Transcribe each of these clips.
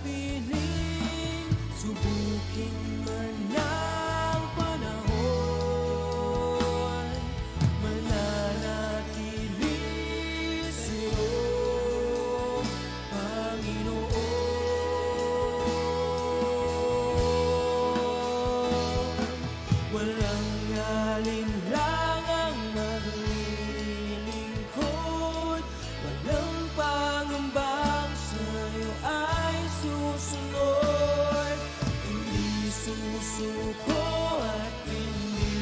piling subukin man ng panahon, mananatili sa'yo, Panginoon. Walang alinlangang maglilingkod, walang pangambang sa'yo ay susunod. Hindi susuko at hindi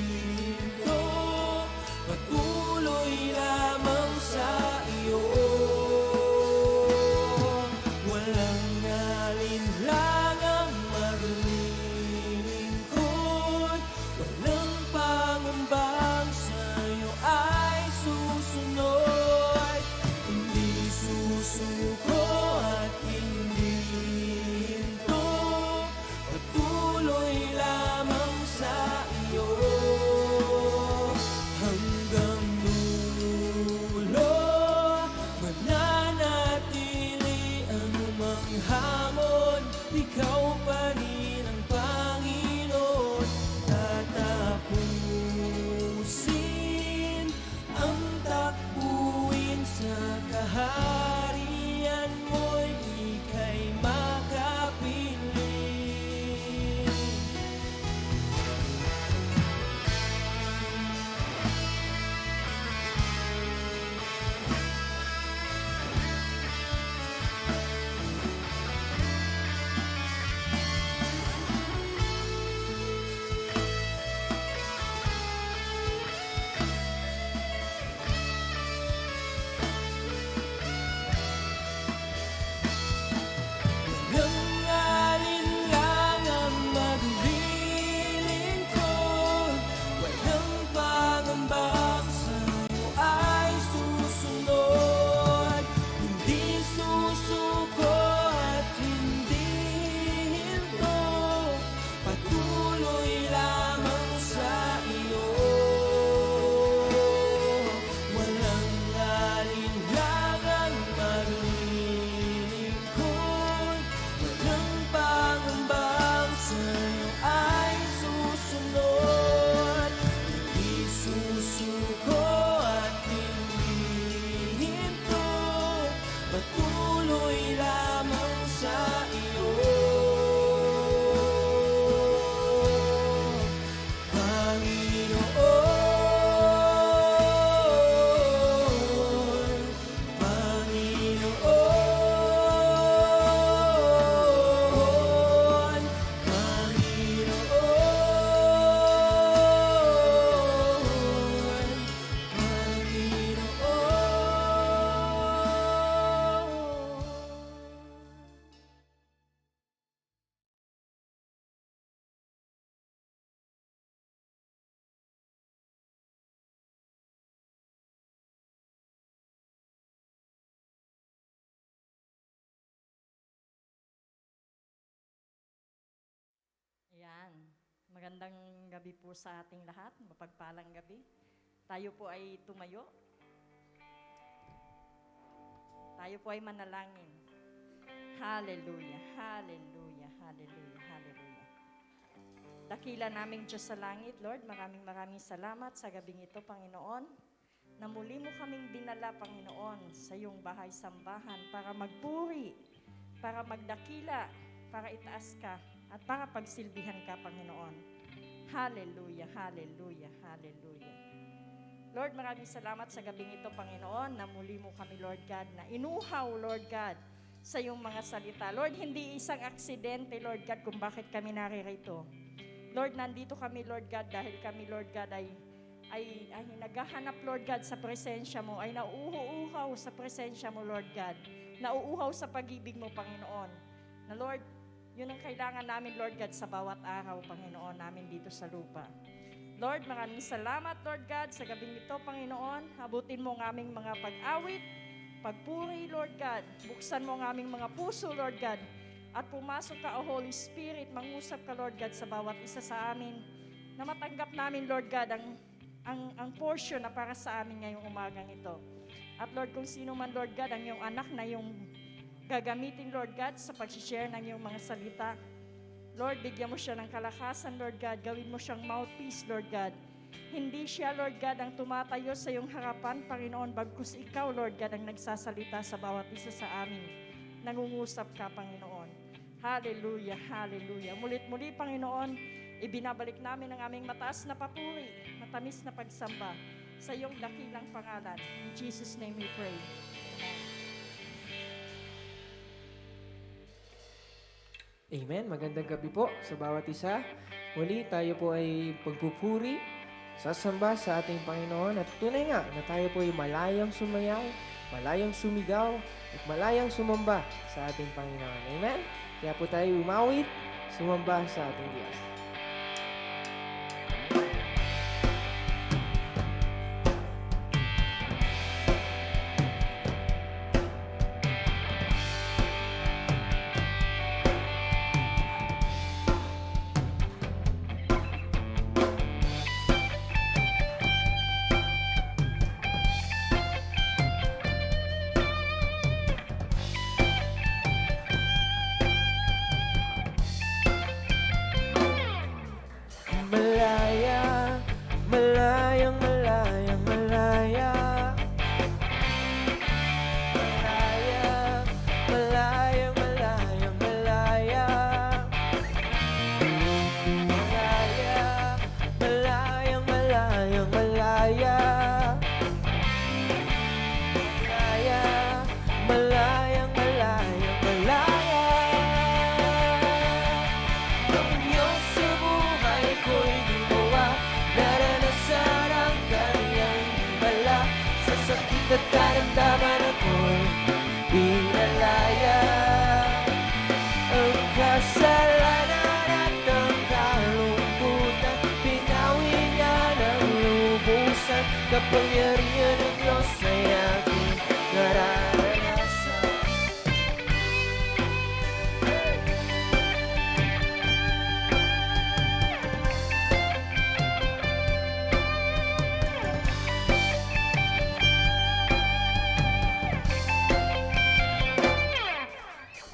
hinto, patuloy lamang sa iyo. Walang alinlangang maglilingkod, walang pangambang sa'yo ay susunod. Hindi susuko at hindi hinto, patuloy lamang sa iyo. Hanggang dulo, mananatili anumang hamon, ikaw pa rin ang Panginoon. Tatapusin ang takbuhin sa kaharian mo'y ika'y makapiling. Walang alinlangang maglilingkod, walang pangambang sa'yo ay susunod. Hindi susuko at hindi hinto, patuloy lamang sa iyo. Walang alinlangang maglilingkod, walang pangambang sa'yo ay susunod. Hindi susuko at hindi hinto, patuloy lamang sa iyo. Panginoon, Panginoon, Ayan. Magandang gabi po sa ating lahat. Mapagpalang gabi. Tayo po ay tumayo. Tayo po ay manalangin. Hallelujah, hallelujah, hallelujah, hallelujah. Dakila naming Diyos sa langit, Lord, maraming salamat sa gabing ito, Panginoon, na muli mo kaming dinala, Panginoon, sa iyong bahay-sambahan para magpuri, para magdakila, para itaas ka, at para pagsilbihan ka, Panginoon. Hallelujah, hallelujah, hallelujah. Lord, maraming salamat sa gabing ito, Panginoon, na muli mo kami, Lord God, na inuhaw, Lord God, sa iyong mga salita. Lord, hindi isang aksidente, Lord God, kung bakit kami naririto. Lord, nandito kami, Lord God, dahil kami, Lord God, ay naghahanap, Lord God, sa presensya mo, ay nauuhaw sa presensya mo, Lord God. Nauuhaw sa pag-ibig mo, Panginoon. Na Lord, yun ang kailangan namin, Lord God, sa bawat araw, Panginoon, namin dito sa lupa. Lord, maraming salamat, Lord God, sa gabing ito, Panginoon. Abutin mo ang aming mga pag-awit, pagpuri, Lord God. Buksan mo ang aming mga puso, Lord God. At pumasok ka, O Holy Spirit, mangusap ka, Lord God, sa bawat isa sa amin, na matanggap namin, Lord God, ang portion na para sa amin ngayong umagang ito. At Lord, kung sino man, Lord God, ang iyong anak na yung gagamitin, Lord God, sa pag-share ng iyong mga salita. Lord, bigyan mo siya ng kalakasan, Lord God. Gawin mo siyang mouthpiece, Lord God. Hindi siya, Lord God, ang tumatayo sa iyong harapan, Panginoon, bagkus ikaw, Lord God, ang nagsasalita sa bawat isa sa amin. Nangungusap ka, Panginoon. Hallelujah, hallelujah. Mulit-muli, Panginoon, ibinabalik namin ang aming mataas na papuri, matamis na pagsamba sa iyong dakilang pangalan. In Jesus' name we pray. Amen. Magandang gabi po sa bawat isa. Muli tayo po ay pagpupuri, sasamba sa ating Panginoon at tunay nga na tayo po ay malayang sumayaw, malayang sumigaw at malayang sumamba sa ating Panginoon. Amen. Kaya po tayo umawit, sumamba sa ating Diyos. Malaya, malayang malayang malaya. Malaya, malayang malayang malaya. Malaya, malayang malayang malaya. Malaya, malayang malayang malaya. Ang Diyos sa buhay ko'y gumawa, naranasan ang kanyang himala. Sa sakit at karamdaman ako'y pinalaya. Ang kasalanan at ang kalungkutan, pinawi niya ng lubusan. Kapangyarihan ng Diyos ay aking nararanasan.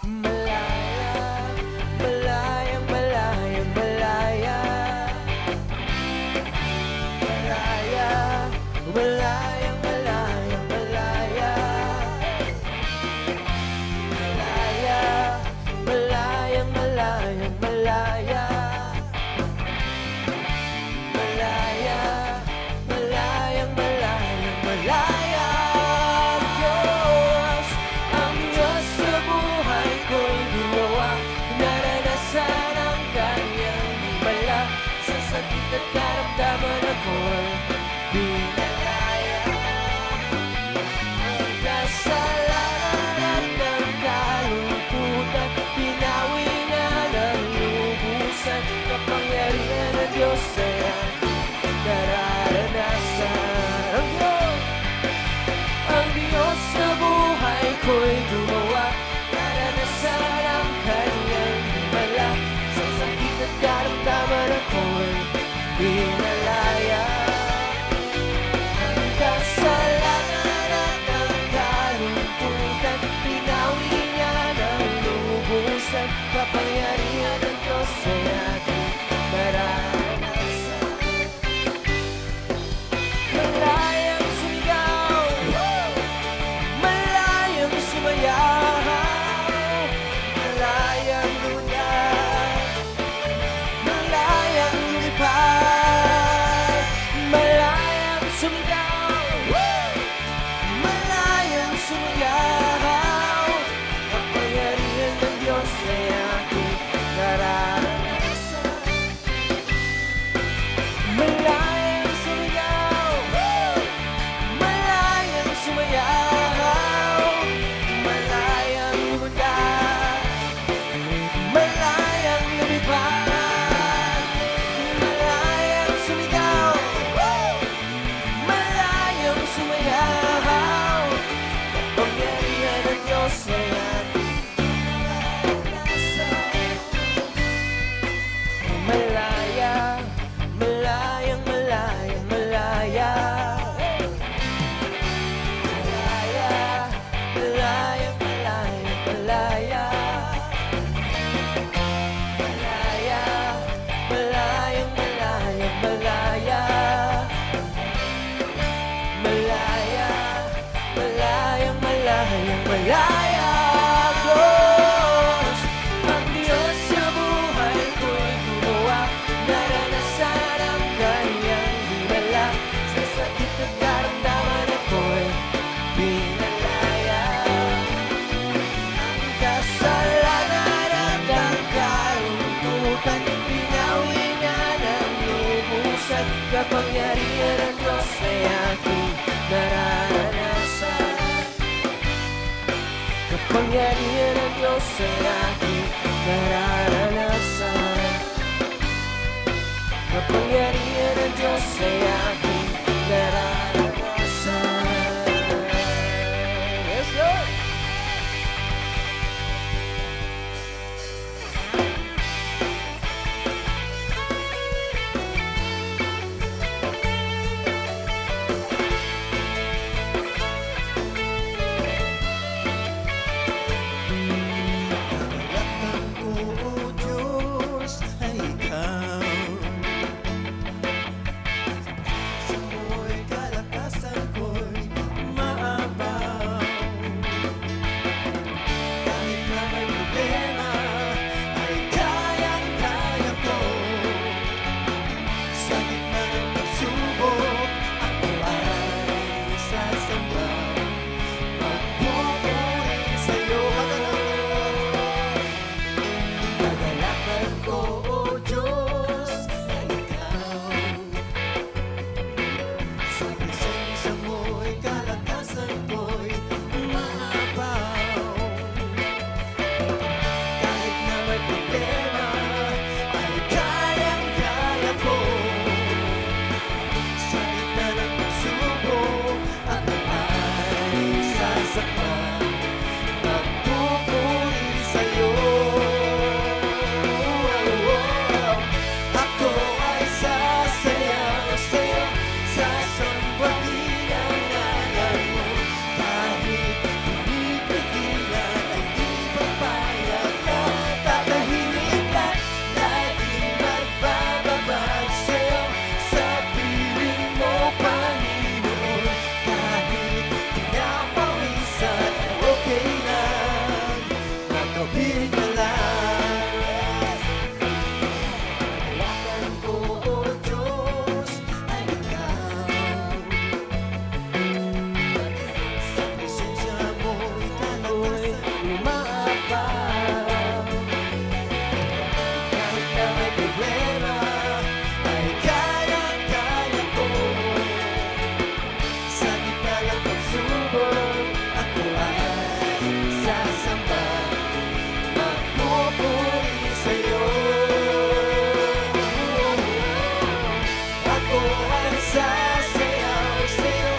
Malaya, malayang malayang malaya. Malaya, malayang malayang malaya. Malaya, malayang malayang malaya. Malaya, malayang malayang malaya. Diyos, ang Diyos sa buhay ko'y gumawa, naranasan ang kanyang himala. Sa sakit at karamdaman ako'y pinalaya. Ang kasalanan at ang kalungkutan, pinawi niya ng lubusan. Kapangyarihan ng Diyos ay aking nararanasan. Ang Diyos sa buhay ko'y gumawa, naranasan ang kanyang himala. Sa sakit at karamdaman ako'y pinalaya. Ang kasalanan at ang kalungkutan, pinawi niya ng lubusan. Kapangyarihan ng Diyos ay aking nararanasan. Malayang sumigaw, malayang sumayaw, malayang lumiyaw, malayang lumipad. Malayang sumigaw, malayang sumayaw. Kapangyarihan ng Diyos ay aking nararanasan. Malayang sumigaw, malayang sumayaw, malayang lumutad, malayang lumipad. Malayang sumigaw, malayang sumayaw. Kapangyarihan ng Diyos ay aking nararanasan. Kapangyarihan ng Diyos ay aking nararanasan. Kapangyarihan ng Diyos ay aking nararanasan. Yes, Lord! Kalakhan ko, O Diyos, ay Ikaw. Sa mo'y kalakasan ko'y maabaw. Kahit na may problema, ay kayang-kaya ko. Sa gitna ng pagsubok, ako ay sasamba. Magpupuri sa'yo. Kagalakan ko, O Diyos, na Ikaw. Sa presensya mo'y kalakasan ko'y maabaw. Kahit na may problema, ay kayang-kaya ko. Sa gitna ng pagsubok, ako ay sasakma. Magpupuri sa'yo. Ako ay sasayaw sa'yo, sasambahin ang ngalan mo. Kahit pinipigilan ay di papayag na tatahimik at laging magbababag sa'yo. Sa piling mo, Panginoon, kahit pinapawisan ay okay lang. Makapiling ka lang. Kagalakan ko, O Diyos, ay Ikaw. Sa presensya mo'y Ako'y umaapaw. kahit na may problema, ay kayang-kaya ko. Sa gitna ng pagsubok, ako ay sasamba. Magpupuri sa'yo. Ako ay sasayaw sa'yo,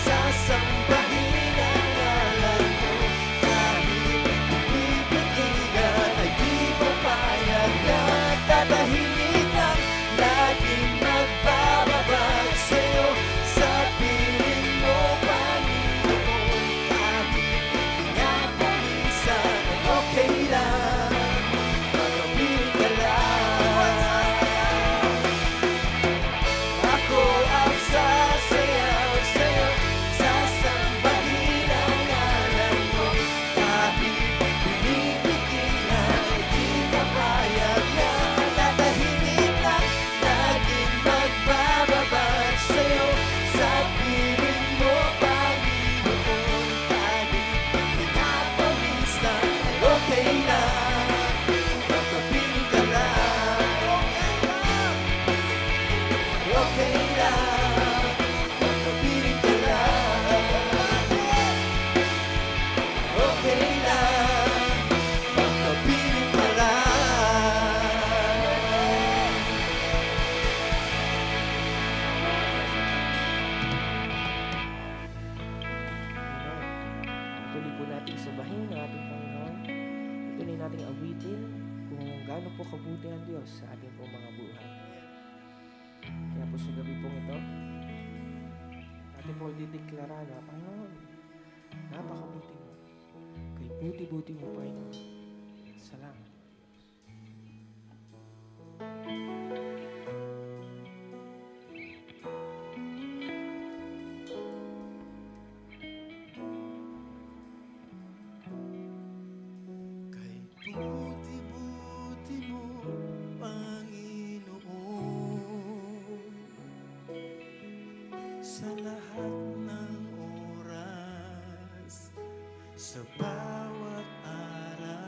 sasambahin ang ngalan mo. Kahit pipigilan ay di papayag na tatahimik lang. Laging magbababag sa'yo, sa piling mo, Panginoon. Kahit pinapawisan ay okay lang. Makapiling ka lang. Ako ang sasayaw sa'yo, sasambahin ang ngalan mo. Kahit pinipigilan ay di papayag na tatahimik lang. Laging magbababag sa'yo, sa piling mo, Panginoon. Kahit pinapawisan ay okay lang. Makapiling ka lang. Okay lang, makapiling ka lang. Okay lang, makapiling ka lang. Amen. Tuloy po nating sabahin ang ating Panginoon. Tuloy nating awitin kung gaano po kabuti ang Diyos sa ating pong mga buhay. Kaya po sa gabi pong ito, natin po dideklara na, Panginoon, napakabuti mo. Kay buti-buti mo, Panginoon. Salamat. Kay buti-buti mo, Panginoon, sa lahat ng oras, sa bawat araw.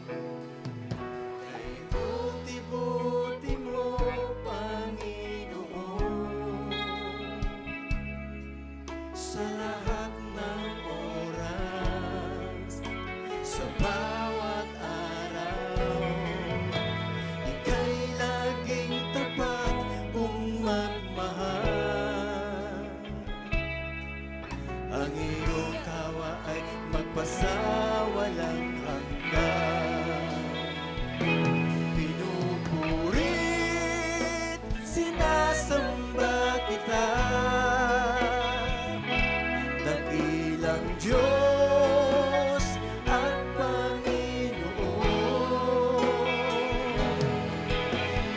Kay buti-buti mo, Panginoon, sa lahat ng oras, sa bawat araw, ika'y laging tapat kung magmahal. Ang iyong tawa ay magpasawalang hanggan. Pinupurit, sinasamba kita, dakilang Diyos at Panginoon.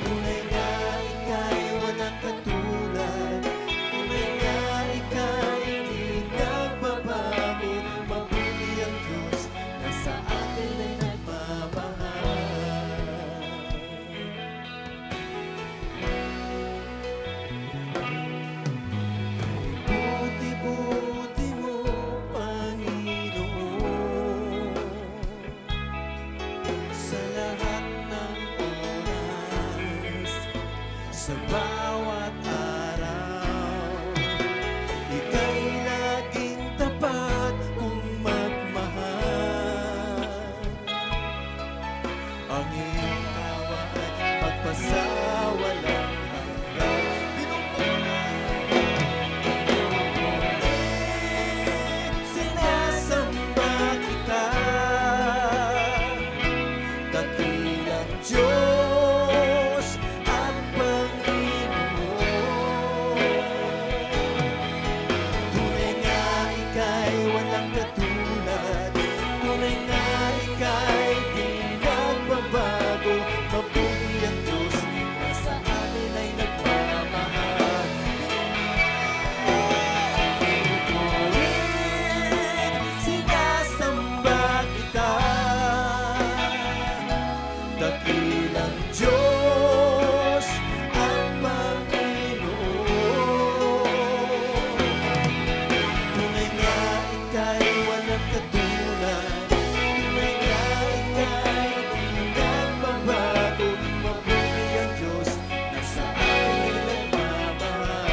Tunay nga ika'y walang katulad, tunay nga ika'y di nagbabago. Mabuti ang Diyos na sa atin ay nagmamahal. Buti-buti mo, Panginoon, sa lahat ng oras, sa bawat araw, ika'y laging tapat kung magmahal. Ang iyong tawa ay magpasawalang hanggan. Sinasamba kita, dakilang Diyos at Panginoon. Tunay nga ika'y walang katulad, tunay nga ika'y di nagbabago. Mabuti ang Diyos na sa atin ay nagmamahal. Sinasamba kita, dakilang Diyos at Panginoon. Tunay nga ika'y walang katulad, tunay nga ika'y di nagbabago. Mabuti ang Diyos na sa atin ay nagmamahal.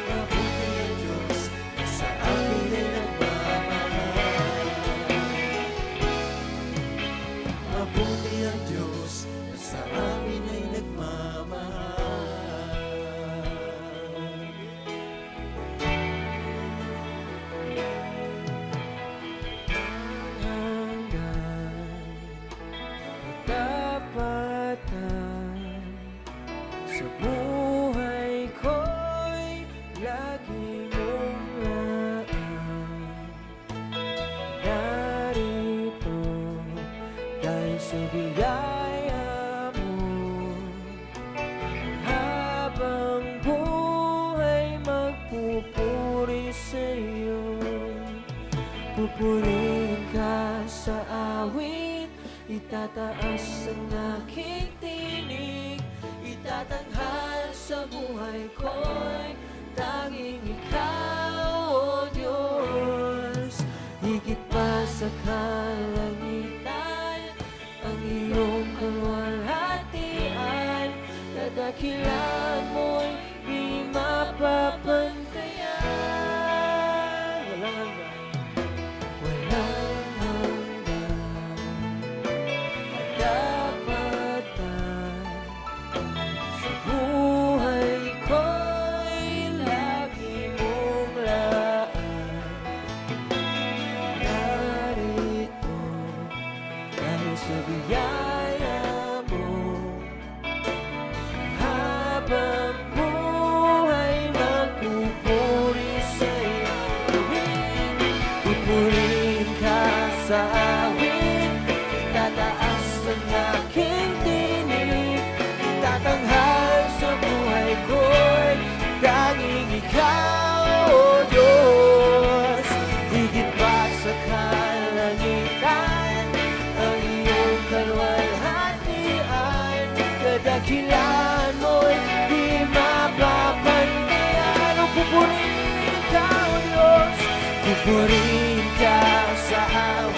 Mabuti ang Diyos na sa atin ay nagmamahal. Mabuti ang Diyos na sa amin ay nagmamahal. Hanggang katapatan sa buhay ko'y lagi mong laan. Narito dahil sa biyaya mo, habang buhay magpupuri sa'yo. Pupurihin ka sa awit, itataas ang aking tinig, itatanghal sa buhay ko'y tanging ikaw, O Diyos. Higit pa sa kalangitan, ang iyong kalwalhatian, kadakilan mo'y di mapapantayan. Walang hanggan, katapatan sa buhay ko'y lagi mong laan. Narito dahil sa biyaya mo, habang buhay magpupuri sa'yo. Pupurihin ka sa awit, itataas ang aking tinig, itatanghal sa buhay ko'y tanging ikaw, O Diyos. Higit pa sa kalangitan, ang iyong kalwalhatian, kadakilan mo'y di mapapantayan. O pupurihin ka, O Diyos, pupurihin ka sa awit,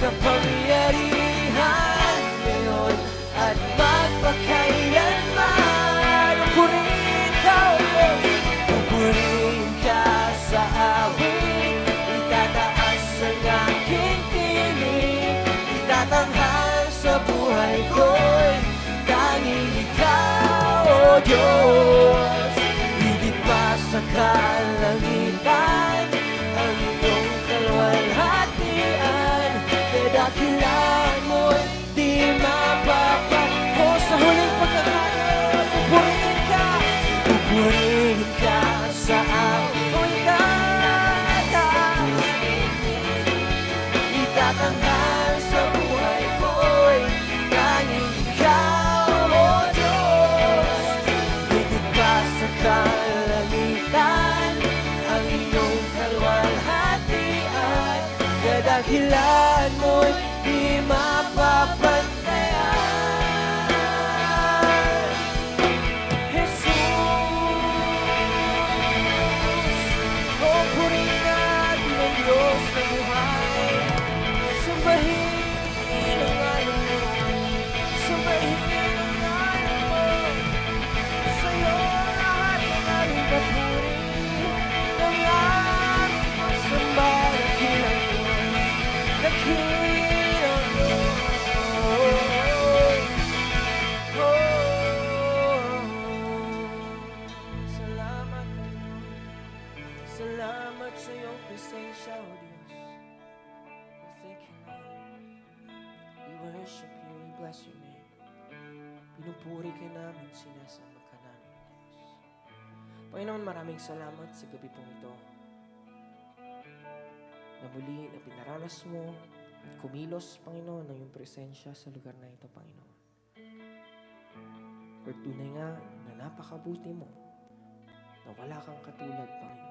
kapangyarihan ngayon at magpakailanman. Purihin ka, O Diyos, pupurihin ka sa awit. Itataas ang aking tinig, itatanghal sa buhay ko'y tanging ikaw, O Diyos. Higit pa sa kalangitan ang iyong kalwalhatian, kadakilan mo'y di mapapako. Sa huling pagkakataon, pupurihin ka sa amoy itatanghal sa buhay ko'y tanging ikaw, O Diyos. Higit pa sa kalangitan ang iyong kalwalhatian, kadakilan mo'y di mapapantayan. Jesus, o purihin natin ang Diyos na buhay. Sambahin ang ngalan mo, sambahin ang ngalan mo. Sa'yo lahat ng aming papuri, ng aming pagsamba, dakilang Diyos, dakilang Diyos. Salamat, salamat sa iyong presensya, O Diyos. Thank you, Lord. We worship you, we bless your name. Pinupuri ka namin, sinasamba ka namin, O Diyos. Panginoon, maraming salamat sa gabi pong ito na muli na pinaranas mo at kumilos, Panginoon, ng iyong presensya sa lugar na ito, Panginoon. Lord, tunay nga na napakabuti mo, na wala kang katulad, Panginoon.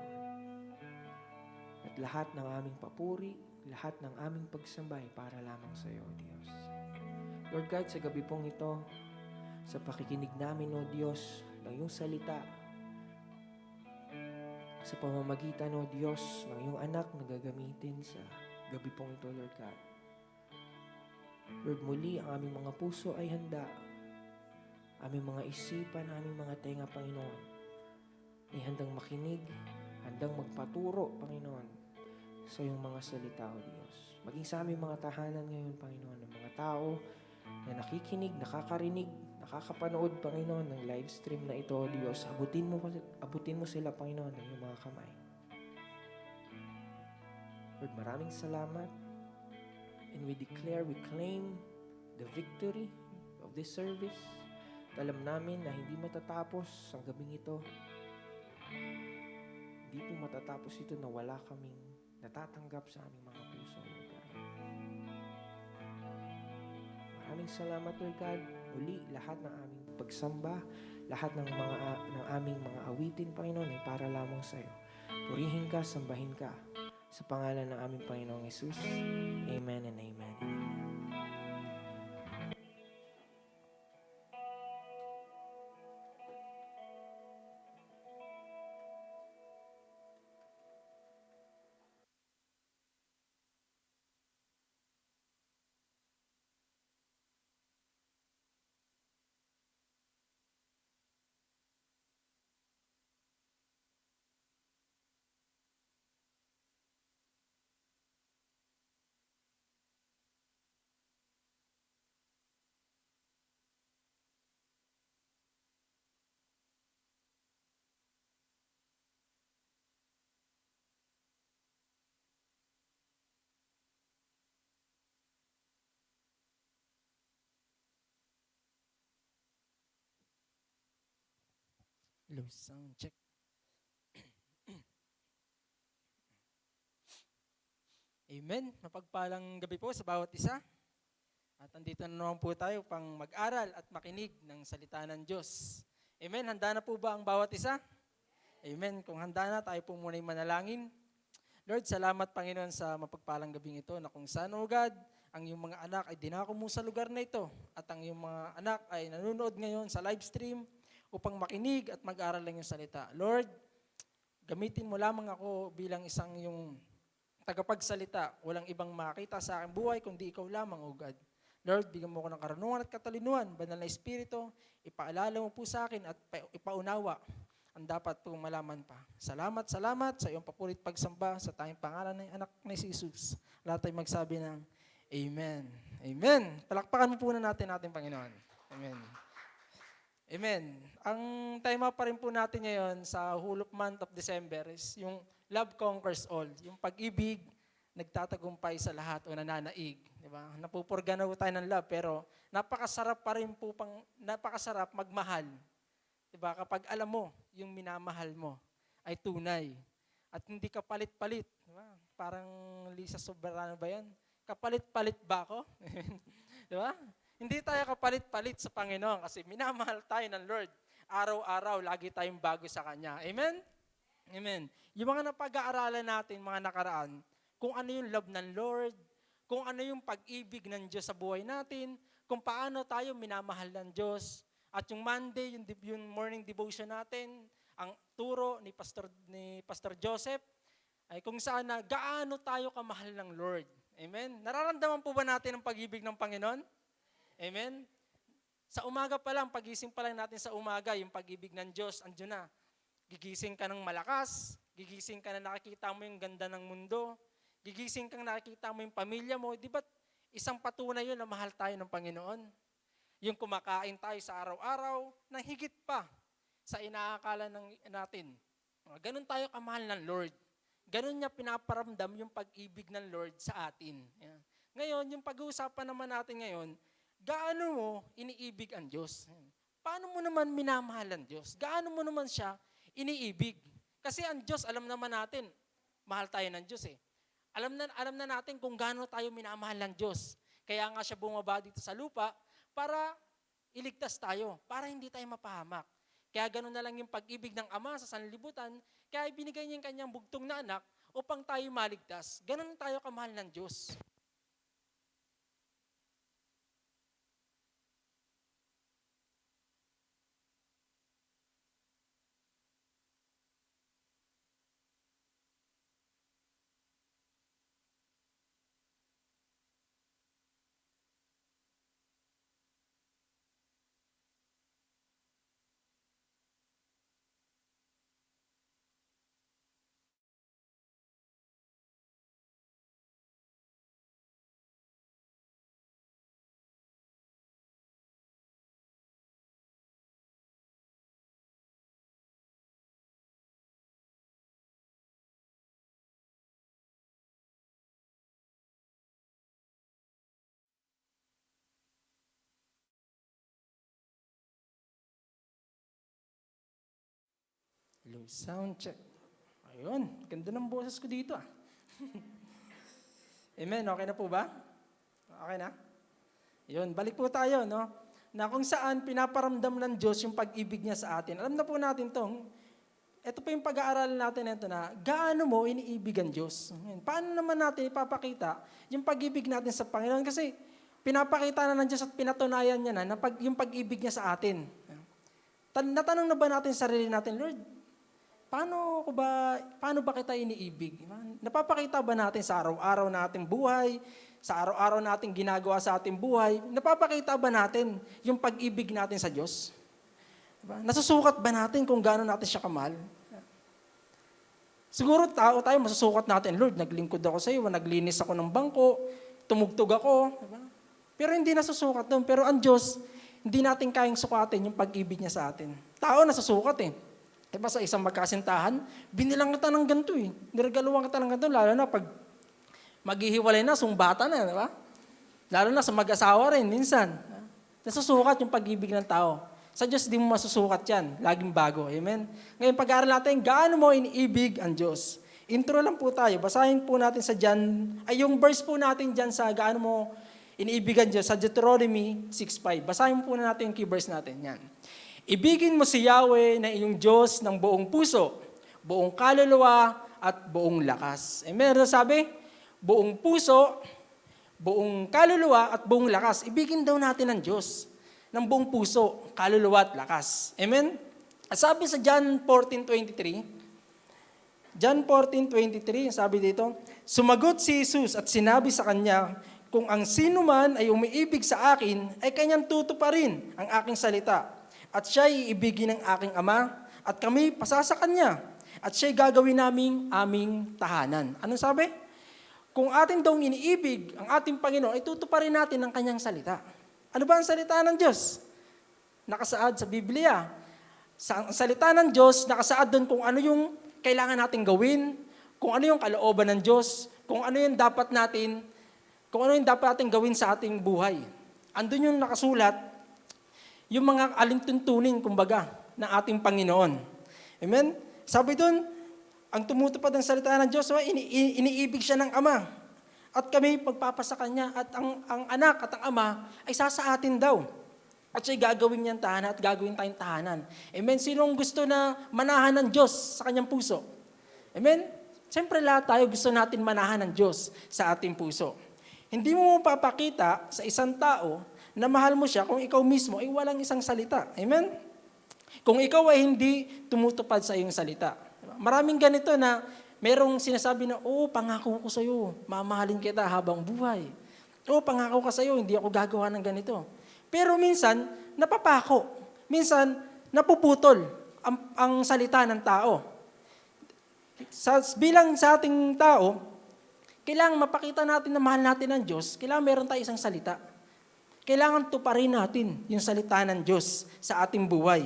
At lahat ng aming papuri, lahat ng aming pagsamba ay para lamang sa iyo, O Diyos. Lord God, sa gabi pong ito, sa pakikinig namin, O Diyos, ng iyong salita, sa pamamagitan, O Diyos, ng iyong anak na gagamitin sa gabi pong ito, Lord God. Lord, muli ang aming mga puso ay handa, aming mga isipan, aming mga tenga, Panginoon, ay handang makinig, handang magpaturo, Panginoon, sa iyong mga salita, O Diyos. Maging sa aming mga tahanan ngayon, Panginoon, ng mga tao na nakikinig, nakakarinig, nakakapanood, Panginoon, ng live stream na ito, O Diyos. Abutin mo sila, Panginoon, ng iyong mga kamay. Lord, maraming salamat. And we declare, we claim the victory of this service. At alam namin na hindi matatapos ang gabing ito. Hindi po matatapos ito na wala kaming natatanggap sa aming mga puso, Lord God. Maraming salamat, Lord God. Uli, lahat ng aming pagsamba, lahat ng aming mga awitin, Panginoon, ay para lamang sa iyo. Purihin ka, sambahin ka. Sa pangalan ng aming Panginoong Jesus. Amen and amen. Hello, sound check. Amen. Mapagpalang gabi po sa bawat isa. At andito na naman po tayo pang mag-aral at makinig ng salita ng Diyos. Amen. Handa na po ba ang bawat isa? Amen. Kung handa na, tayo po muna'y manalangin. Lord, salamat Panginoon sa mapagpalang gabing ito na kung saan, O God, ang iyong mga anak ay dinako mo sa lugar na ito at ang iyong mga anak ay nanonood ngayon sa live stream upang makinig at mag-aral ng iyong salita. Lord, gamitin mo lamang ako bilang isang iyong tagapagsalita. Walang ibang makita sa aking buhay kundi ikaw lamang, O God. Lord, bigyan mo ko ng karunungan at katalinuhan, banal na Espiritu, ipaalala mo po sa akin at ipaunawa ang dapat pong malaman pa. Salamat sa iyong papurit pagsamba sa tayong pangalan ng anak ni Jesus. Lahat tayo magsabi ng Amen. Amen. Palakpakan mo po na natin ating Panginoon. Amen. Amen. Ang tema pa rin po natin ngayon sa hulog month of December is yung Love Conquers All. Yung pag-ibig, nagtatagumpay sa lahat o nananaig. Diba? Napupurga na po tayo ng love, pero napakasarap pa rin po napakasarap magmahal. Diba? Kapag alam mo, yung minamahal mo ay tunay. At hindi ka palit-palit. Diba? Parang Lisa Soberano ba yan? Kapalit-palit ba ako? Diba? Hindi tayo kapalit-palit sa Panginoon kasi minamahal tayo ng Lord. Araw-araw, lagi tayong bago sa Kanya. Amen? Amen. Yung mga napag-aaralan natin, mga nakaraan, kung ano yung love ng Lord, kung ano yung pag-ibig ng Diyos sa buhay natin, kung paano tayo minamahal ng Diyos. At yung Monday, yung morning devotion natin, ang turo ni Pastor Joseph, ay kung saan na gaano tayo kamahal ng Lord. Amen? Nararamdaman po ba natin ang pag-ibig ng Panginoon? Amen? Sa umaga pa lang, pagising pa lang natin sa umaga, yung pag-ibig ng Diyos, andyan na. Gigising ka ng malakas, gigising ka na nakikita mo yung ganda ng mundo, gigising kang nakikita mo yung pamilya mo, di ba isang patunay yun na mahal tayo ng Panginoon? Yung kumakain tayo sa araw-araw, na higit pa sa inaakala natin. Ganun tayo kamahal ng Lord. Ganun niya pinaparamdam yung pag-ibig ng Lord sa atin. Yan. Ngayon, yung pag-uusapan naman natin ngayon, gaano mo iniibig ang Diyos? Paano mo naman minamahal ang Diyos? Gaano mo naman siya iniibig? Kasi ang Diyos, alam naman natin, mahal tayo ng Diyos eh. Alam na natin kung gaano tayo minamahal ng Diyos. Kaya nga siya bumaba dito sa lupa para iligtas tayo, para hindi tayo mapahamak. Kaya gano'n na lang yung pag-ibig ng Ama sa sanlibutan, kaya binigay niya yung kanyang bugtong na anak upang tayo maligtas. Gano'n tayo kamahal ng Diyos. Hello, sound check. Ayun, ganda ng boses ko dito ah. Amen, okay na po ba? Okay na? Yun, balik po tayo, no? Na kung saan pinaparamdam ng Diyos yung pag-ibig niya sa atin. Alam na po natin to. Ito po yung pag-aaralan natin ito na gaano mo iniibig ang Diyos. Paano naman natin ipapakita yung pag-ibig natin sa Panginoon? Kasi pinapakita na ng Diyos at pinatunayan niya na yung pag-ibig niya sa atin. Natanong na ba natin sa sarili natin, Lord, paano ba kita iniibig? Napapakita ba natin sa araw-araw nating buhay, sa araw-araw nating ginagawa sa ating buhay, napapakita ba natin yung pag-ibig natin sa Diyos? Diba? Nasusukat ba natin kung gaano natin siya kamahal? Siguro tayo masusukat natin, Lord, naglingkod ako sa iyo, naglinis ako ng bangko, tumugtog ako. Diba? Pero hindi nasusukat doon. Pero ang Diyos, hindi natin kayang sukatin yung pag-ibig niya sa atin. Tao nasusukat eh. Diba sa isang magkasintahan, binilang kita ng ganito eh. Niregaluhan kita ng ganito, lalo na pag maghihiwalay na, sumbata na, diba? Lalo na sa mag-asawa rin, minsan. Nasusukat yung pag-ibig ng tao. Sa Diyos, di mo masusukat yan. Laging bago. Amen? Ngayon, pag-aaral natin, gaano mo iniibig ang Diyos? Intro lang po tayo. Basahin po natin sa yung verse po natin dyan sa gaano mo iniibig ang Diyos, sa Deuteronomy 6:5. Basahin po na natin yung key verse natin. Yan. Ibigin mo si Yahweh na iyong Diyos ng buong puso, buong kaluluwa, at buong lakas. Amen? Ano sabi? Buong puso, buong kaluluwa, at buong lakas. Ibigin daw natin ang Diyos ng buong puso, kaluluwa, at lakas. Amen? At sabi sa John 14:23, John 14:23, sabi dito, sumagot si Jesus at sinabi sa kanya, kung ang sino man ay umiibig sa akin, ay kanyang tutuparin ang aking salita. At siya'y iibigin ng aking Ama, at kami pasasa kanya. At siya'y gagawin naming aming tahanan. Anong sabi? Kung atin daw iniibig ang ating Panginoon, ay tutuparin natin ang kanyang salita. Ano ba ang salita ng Diyos? Nakasaad sa Biblia. Sa salita ng Diyos, nakasaad doon kung ano yung kailangan natin gawin, kung ano yung kalooban ng Diyos, kung ano yung dapat natin gawin sa ating buhay. Andun yung nakasulat, yung mga alintuntunin, kumbaga, ng ating Panginoon. Amen? Sabi doon, ang tumutupad ng salita ng Diyos, iniibig siya ng Ama. At kami pagpapasa Kanya, at ang anak at ang Ama ay sasaatin daw. At siya'y gagawin niyang tahanan at gagawin tayong tahanan. Amen? Sinong gusto na manahan ng Diyos sa kanyang puso? Amen? Siyempre lahat tayo gusto natin manahan ng Diyos sa ating puso. Hindi mo mapapakita sa isang tao na mahal mo siya kung ikaw mismo ay walang isang salita. Amen? Kung ikaw ay hindi tumutupad sa iyong salita. Maraming ganito na merong sinasabi na, pangako ko sa iyo, mamahalin kita habang buhay. Pangako ka sa iyo, hindi ako gagawa ng ganito. Pero minsan, napapako. Minsan, napuputol ang salita ng tao. Bilang sa ating tao, kailangan mapakita natin na mahal natin ang Diyos, kailangan meron tayo isang salita. Kailangan tuparin natin yung salita ng Diyos sa ating buhay.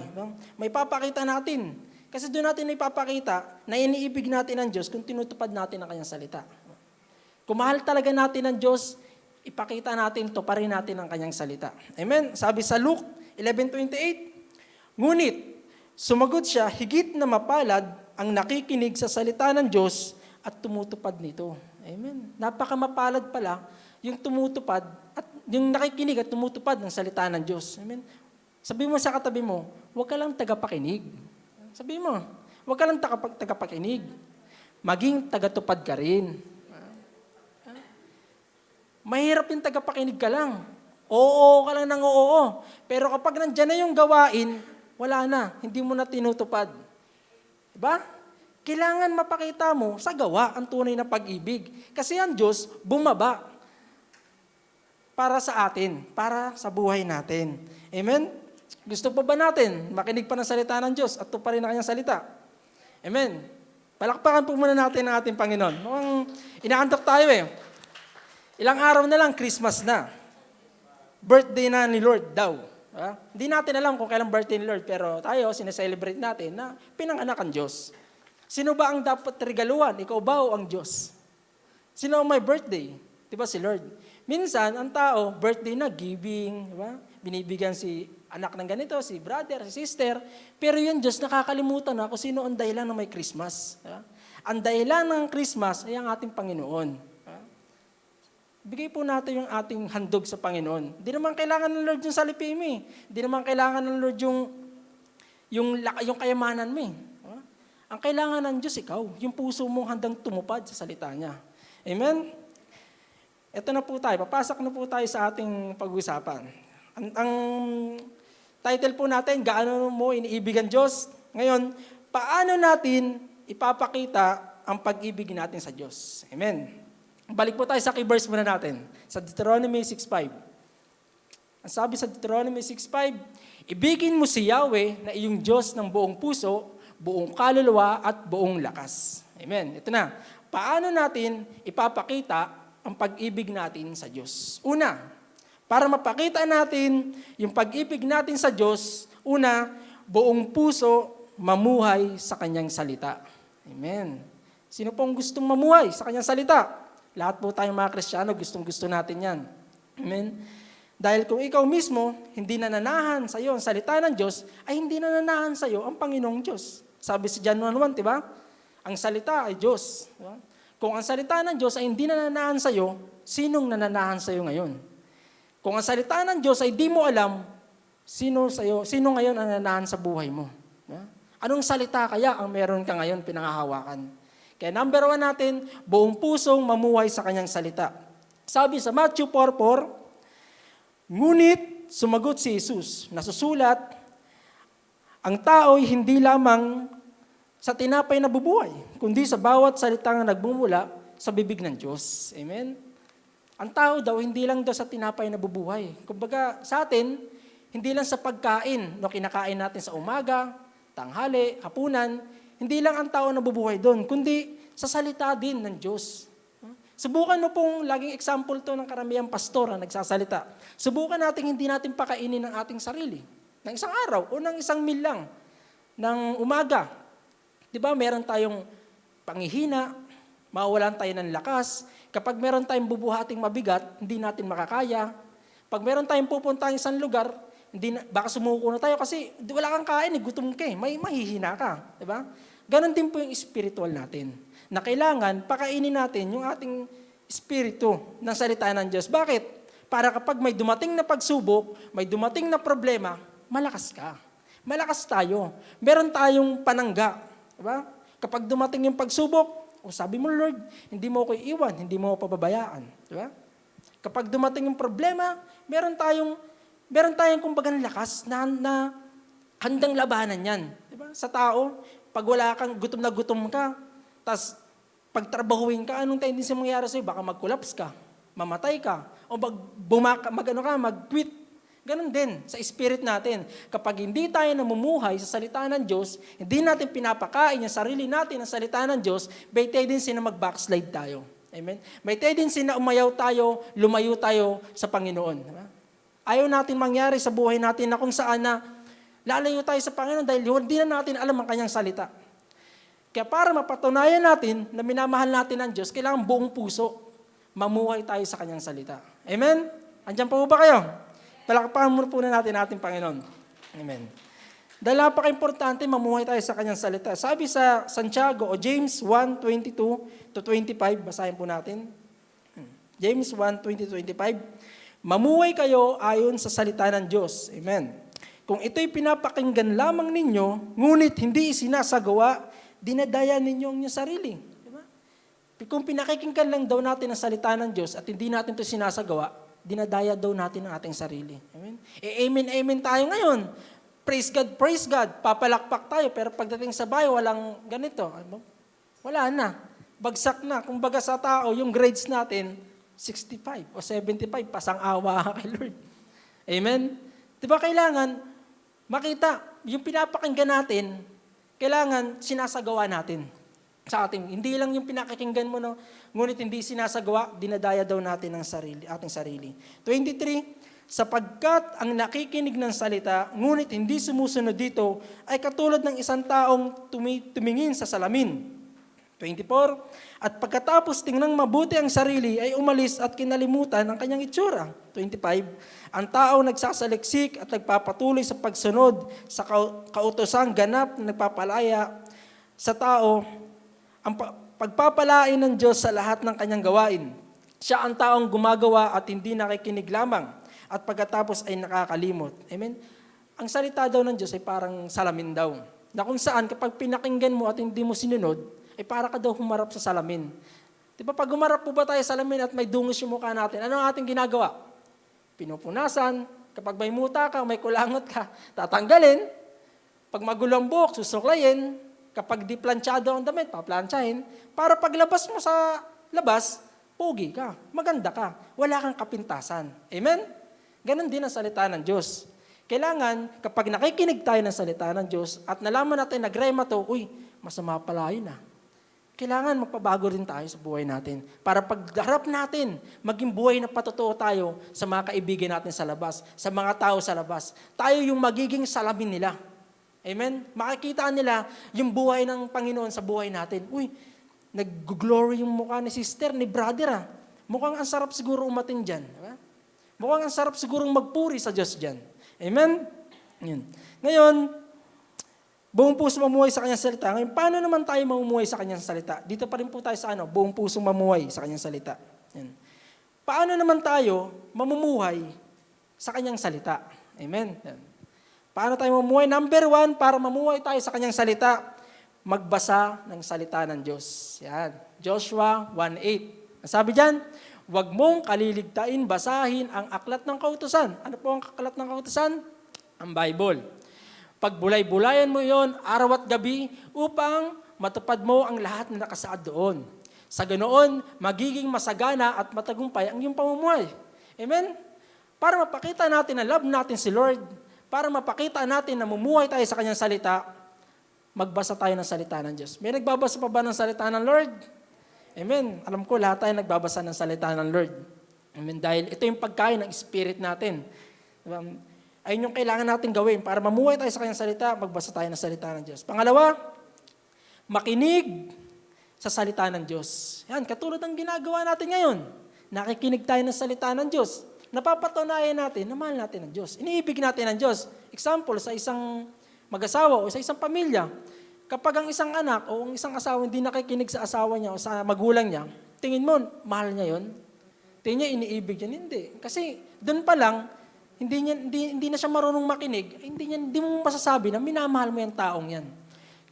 May papakita natin. Kasi doon natin ipapakita na iniibig natin ang Diyos kung tinutupad natin ang kanyang salita. Kung mahal talaga natin ang Diyos, ipakita natin, tuparin natin ang kanyang salita. Amen? Sabi sa Luke 11:28, ngunit, sumagot siya, higit na mapalad ang nakikinig sa salita ng Diyos at tumutupad nito. Amen? Napakamapalad pala yung tumutupad at yung nakikinig at tumutupad ng salita ng Diyos. Amen? Sabi mo sa katabi mo, huwag ka lang tagapakinig. Sabi mo, huwag ka lang tagapakinig. Maging tagatupad ka rin. Mahirap yung tagapakinig ka lang. Oo ka lang ng oo. Pero kapag nandyan na yung gawain, wala na. Hindi mo na tinutupad. Diba? Kailangan mapakita mo sa gawa ang tunay na pag-ibig. Kasi ang Diyos bumaba para sa atin, para sa buhay natin. Amen? Gusto pa ba natin makinig pa ng salita ng Diyos at tuparin na kanyang salita? Amen? Palakpakan po muna natin ang ating Panginoon. Mukhang inaantok tayo eh. Ilang araw na lang, Christmas na. Birthday na ni Lord daw. Hindi natin alam kung kailang birthday ni Lord, pero tayo, sineselebrate natin na pinanganak ang Diyos. Sino ba ang dapat regaluhan? Ikaw ba o ang Diyos? Sino ang may birthday? Diba si Lord? Minsan, ang tao, birthday na, giving, diba? Binibigyan si anak ng ganito, si brother, si sister, pero yung Diyos nakakalimutan na kung sino ang dahilan ng may Christmas. Diba? Ang dahilan ng Christmas ay ang ating Panginoon. Bigay po natin yung ating handog sa Panginoon. Hindi naman kailangan ng Lord yung salipimi. Hindi naman kailangan ng Lord yung kayamanan mo. Ang kailangan ng Diyos, ikaw. Yung puso mong handang tumupad sa salita niya. Amen? Ito na po tayo. Papasok na po tayo sa ating pag-usapan. Ang title po natin, gaano mo iniibig ang Diyos? Ngayon, paano natin ipapakita ang pag-ibig natin sa Diyos? Amen? Balik po tayo sa key verse muna natin. Sa Deuteronomy 6:5. Ang sabi sa Deuteronomy 6:5, ibigin mo si Yahweh na iyong Diyos ng buong puso, buong kaluluwa at buong lakas. Amen. Ito na. Paano natin ipapakita ang pag-ibig natin sa Diyos? Una, para mapakita natin yung pag-ibig natin sa Diyos, una, buong puso mamuhay sa kanyang salita. Amen. Sino pong gustong mamuhay sa kanyang salita? Lahat po tayong mga Kristiyano, gustong-gusto natin yan. Amen? Dahil kung ikaw mismo, hindi nananahan sa iyo ang salita ng Diyos, ay hindi nananahan sa iyo ang Panginoong Diyos. Sabi sa John 1:1, diba? Ang salita ay Diyos. Diba? Kung ang salita ng Diyos ay hindi nananahan sa iyo, sinong nananahan sa iyo ngayon? Kung ang salita ng Diyos ay di mo alam, sino ngayon ang nananahan sa buhay mo? Diba? Anong salita kaya ang meron ka ngayon pinangahawakan? Kaya number 1 natin, buong pusong mamuhay sa kanyang salita. Sabi sa Matthew 4:4, ngunit sumagot si Jesus, nasusulat, ang tao'y hindi lamang sa tinapay na bubuhay, kundi sa bawat salitang nagbumula sa bibig ng Diyos. Amen? Ang tao daw, hindi lang daw sa tinapay na bubuhay. Kumbaga, sa atin, hindi lang sa pagkain, no, kinakain natin sa umaga, tanghali, hapunan, hindi lang ang tao na bubuhay doon, kundi sa salita din ng Diyos. Subukan mo pong, laging example to ng karamihang pastor na nagsasalita. Subukan natin hindi natin pakainin ng ating sarili. Ng isang araw o ng isang meal lang. Ng umaga. Di ba, meron tayong panghihina, mawawalan tayo ng lakas. Kapag meron tayong bubuhating mabigat, hindi natin makakaya. Pag meron tayong pupunta sa isang lugar, baka sumuko na tayo kasi wala kang kain, gutom ka, may mahihina ka. Di ba? Ganon din po yung spiritual natin. Na kailangan pakainin natin yung ating espiritu ng salita ng Diyos. Bakit? Para kapag may dumating na pagsubok, may dumating na problema, malakas ka. Malakas tayo. Meron tayong panangga. Diba? Kapag dumating yung pagsubok, sabi mo, Lord, hindi mo ako iiwan, hindi mo ako pababayaan. Diba? Kapag dumating yung problema, meron tayong kumbaga ng lakas na handang labanan yan. Diba? Sa tao, pag wala kang gutom ka, tas pagtrabahuin ka, anong tendency mangyayari sa'yo? Baka mag-collapse ka, mamatay ka, o mag-quit. Ganon din sa spirit natin. Kapag hindi tayo namumuhay sa salita ng Diyos, hindi natin pinapakain yung sarili natin ng salita ng Diyos, may tendency na mag-backslide tayo. Amen? May tendency na umayaw tayo, lumayo tayo sa Panginoon. Diba? Ayaw natin mangyari sa buhay natin na kung saan na lalayo tayo sa Panginoon dahil hindi na natin alam ang kanyang salita. Kaya para mapatunayan natin na minamahal natin ang Diyos, kailangan buong puso mamuhay tayo sa kanyang salita. Amen? Andiyan po ba kayo? Palakpakan muna po natin ating Panginoon. Amen. Dahil napaka-importante mamuhay tayo sa kanyang salita. Sabi sa Santiago o James 1:22 to 25, basahin po natin. James 1:20-25, mamuhay kayo ayon sa salita ng Diyos. Amen. Kung ito'y pinapakinggan lamang ninyo, ngunit hindi isinasagawa, dinadaya ninyo ang inyong sarili. Diba? Kung pinakikinggan lang daw natin ang salita ng Diyos at hindi natin ito sinasagawa, dinadaya daw natin ang ating sarili. Amen? Amen tayo ngayon. Praise God, papalakpak tayo, pero pagdating sa bayo, walang ganito. Wala na. Bagsak na. Kung baga sa tao, yung grades natin, 65 o 75, pasang-awa kay Lord. Amen? Diba kailangan makita, yung pinapakinggan natin, kailangan sinasagawa natin sa ating. Hindi lang yung pinakikinggan mo, no? Ngunit hindi sinasagawa, dinadaya daw natin ang ating sarili. 23, sapagkat ang nakikinig ng salita, ngunit hindi sumusunod dito, ay katulad ng isang taong tumingin sa salamin. 24, at pagkatapos tingnan mabuti ang sarili, ay umalis at kinalimutan ang kanyang itsura. 25, ang tao nagsasaliksik at nagpapatuloy sa pagsunod sa kautosang ganap na nagpapalaya sa tao, ang pagpapalain ng Diyos sa lahat ng kanyang gawain. Siya ang taong gumagawa at hindi nakikinig lamang, at pagkatapos ay nakakalimot. Amen? Ang salita daw ng Diyos ay parang salamin daw. Na kung saan, kapag pinakinggan mo at hindi mo sinunod, ay para ka daw humarap sa salamin. Di ba pag humarap po ba tayo sa salamin at may dungis yung mukha natin, ano ang ating ginagawa? Pinupunasan. Kapag may muta ka, may kulangot ka, tatanggalin. Pag magulo ang buhok, susuklayin. Kapag di planchado ang damit, paplansyahin. Para paglabas mo sa labas, pogi ka, maganda ka, wala kang kapintasan. Amen? Ganon din ang salita ng Diyos. Kailangan, kapag nakikinig tayo ng salita ng Diyos at nalaman natin, nagrema to, masama pala yun ah. Kailangan magpabago rin tayo sa buhay natin. Para pagharap natin, maging buhay na patotoo tayo sa mga kaibigan natin sa labas, sa mga tao sa labas. Tayo yung magiging salamin nila. Amen? Makikita nila yung buhay ng Panginoon sa buhay natin. Nag-glory yung mukha ni sister, ni brother ah. Mukhang ang sarap siguro umatin dyan. Diba? Mukhang ang sarap sigurong magpuri sa Diyos dyan. Amen? Yun. Ngayon, buong puso mamuhay sa kanyang salita. Ngayon, paano naman tayo mamumuhay sa kanyang salita? Dito pa rin po tayo sa buong puso mamuhay sa kanyang salita. Yan. Paano naman tayo mamumuhay sa kanyang salita? Amen? Yan. Paano tayo mamuhay? Number 1, para mamuhay tayo sa kanyang salita, magbasa ng salita ng Diyos. Yan. Joshua 1:8. Sabi dyan, huwag mong kaliligtain, basahin ang aklat ng kautusan. Ano po ang aklat ng kautusan? Ang Bible. Pagbulay-bulayan mo yon araw at gabi upang matupad mo ang lahat na nakasaad doon. Sa ganoon, magiging masagana at matagumpay ang iyong pamumuhay. Amen? Para mapakita natin na love natin si Lord, para mapakita natin na mumuhay tayo sa Kanyang salita, magbasa tayo ng salita ng Diyos. May nagbabasa pa ba ng salita ng Lord? Amen. Alam ko lahat tayo nagbabasa ng salita ng Lord. Amen. Dahil ito yung pagkain ng spirit natin. Diba? Ayun yung kailangan natin gawin. Para mamuhay tayo sa Kanyang salita, magbasa tayo ng salita ng Diyos. Pangalawa, makinig sa salita ng Diyos. Yan, katulad ng ginagawa natin ngayon. Nakikinig tayo ng salita ng Diyos. Napapatunayan natin na mahal natin ang Diyos. Iniibig natin ang Diyos. Example, sa isang mag-asawa o sa isang pamilya, kapag ang isang anak o ang isang asawa hindi nakikinig sa asawa niya o sa magulang niya, tingin mo, mahal niya yon? Tingin niya, iniibig niya? Hindi. Kasi doon pa lang, hindi na siya marunong makinig, hindi mo masasabi na minamahal mo yung taong yan.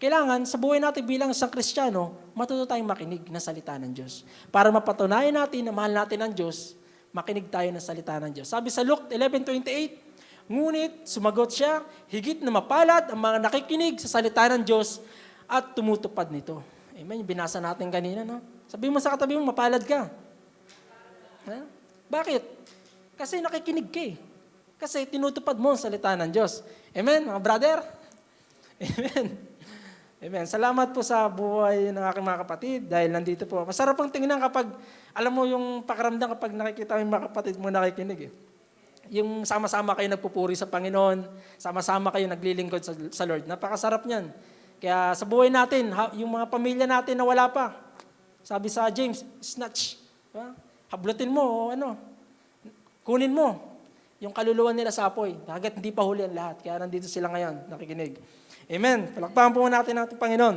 Kailangan, sa buhay natin bilang isang Kristiyano, matuto tayong makinig ng salita ng Diyos. Para mapatunayan natin na mahal natin ang Diyos, makinig tayo ng salita ng Diyos. Sabi sa Luke 11:28, ngunit sumagot siya, higit na mapalad ang mga nakikinig sa salita ng Diyos at tumutupad nito. Amen. Binasa natin kanina, no? Sabi mo sa katabi mo, mapalad ka. Ha? Bakit? Kasi nakikinig ka eh. Kasi tinutupad mo ang salita ng Diyos. Amen, mga brother? Amen. Amen. Salamat po sa buhay ng aking mga kapatid dahil nandito po. Masarap pang tingnan kapag, alam mo yung pakiramdam kapag nakikita mo yung mga kapatid mo nakikinig eh. Yung sama-sama kayo nagpupuri sa Panginoon, sama-sama kayo naglilingkod sa Lord. Napakasarap niyan. Kaya sa buhay natin, yung mga pamilya natin na wala pa, sabi sa James, snatch. Diba? Hablutin mo, kunin mo yung kaluluwa nila sa apoy. Hanggat hindi pa huli ang lahat. Kaya nandito sila ngayon, nakikinig. Amen. Palakpakan po natin ang ating Panginoon.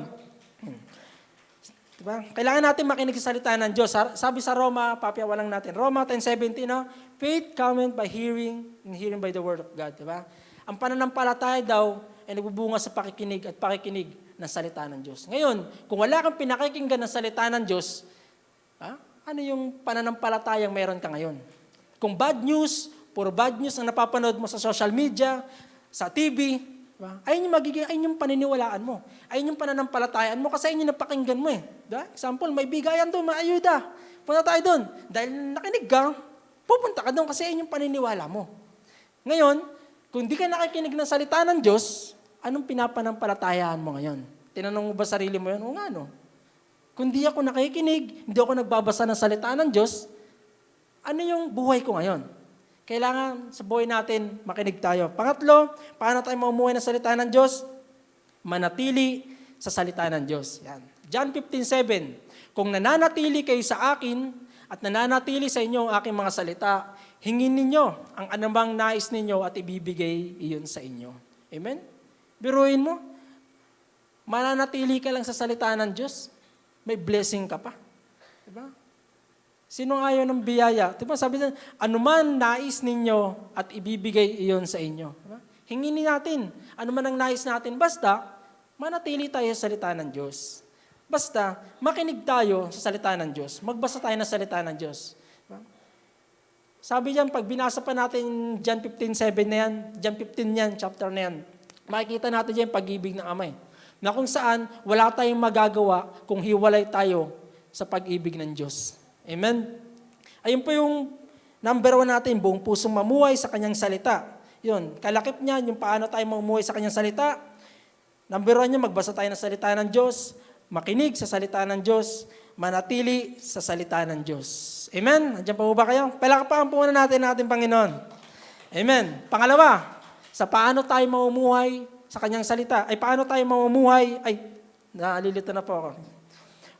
Diba? Kailangan natin makinig sa salita ng Diyos. Sabi sa Roma, papiawalang natin. Roma 10:17, no? Faith cometh by hearing, and hearing by the word of God. Diba? Ang pananampalataya daw ay nagbubunga sa pakikinig at pakikinig ng salita ng Diyos. Ngayon, kung wala kang pinakikinggan ng salita ng Diyos, ano yung pananampalatayang meron ka ngayon? Kung bad news, puro bad news ang napapanood mo sa social media, sa TV, diba? Ayun yung paniniwalaan mo. Ayun yung pananampalatayaan mo kasi ayun yung napakinggan mo eh. Diba? Example, may bigayan doon, may ayuda. Punta tayo doon. Dahil nakinig ka, pupunta ka doon kasi ayun yung paniniwala mo. Ngayon, kung di ka nakikinig ng salita ng Diyos, anong pinapanampalatayaan mo ngayon? Tinanong mo ba sarili mo yun? O nga, no? Kung di ako nakikinig, hindi ako nagbabasa ng salita ng Diyos, ano yung buhay ko ngayon? Kailangan sa buhay natin makinig tayo. Pangatlo, paano tayo mamumuhay ng salita ng Diyos? Manatili sa salita ng Diyos. Yan. John 15:7, kung nananatili kayo sa akin at nananatili sa inyo ang aking mga salita, hingin ninyo ang anumang nais ninyo at ibibigay iyon sa inyo. Amen? Biruin mo, mananatili ka lang sa salita ng Diyos, may blessing ka pa. Diba? Sino ayaw ng biyaya? Diba sabi niya, anuman nais ninyo at ibibigay iyon sa inyo. Diba? Hinginin natin, anuman ang nais natin, basta manatili tayo sa salita ng Diyos. Basta makinig tayo sa salita ng Diyos. Magbasa tayo ng salita ng Diyos. Diba? Sabi diyan, pag binasa pa natin John 15:7 na yan, John 15 yan, chapter na yan, makikita natin diyan pag-ibig ng Ama. Na kung saan, wala tayong magagawa kung hiwalay tayo sa pag-ibig ng Diyos. Amen? Ayun po yung number 1 natin, buong pusong mamuhay sa Kanyang salita. Yun, kalakip niyan, yung paano tayo mamuhay sa Kanyang salita. Number 1 niya, magbasa tayo ng salita ng Diyos, makinig sa salita ng Diyos, manatili sa salita ng Diyos. Amen? Andiyan pa po ba kayo? Palakpakan po muna natin ating Panginoon. Amen. Pangalawa, sa paano tayo mamumuhay sa Kanyang salita. Ay, paano tayo mamumuhay? Ay, naalilito na po ako.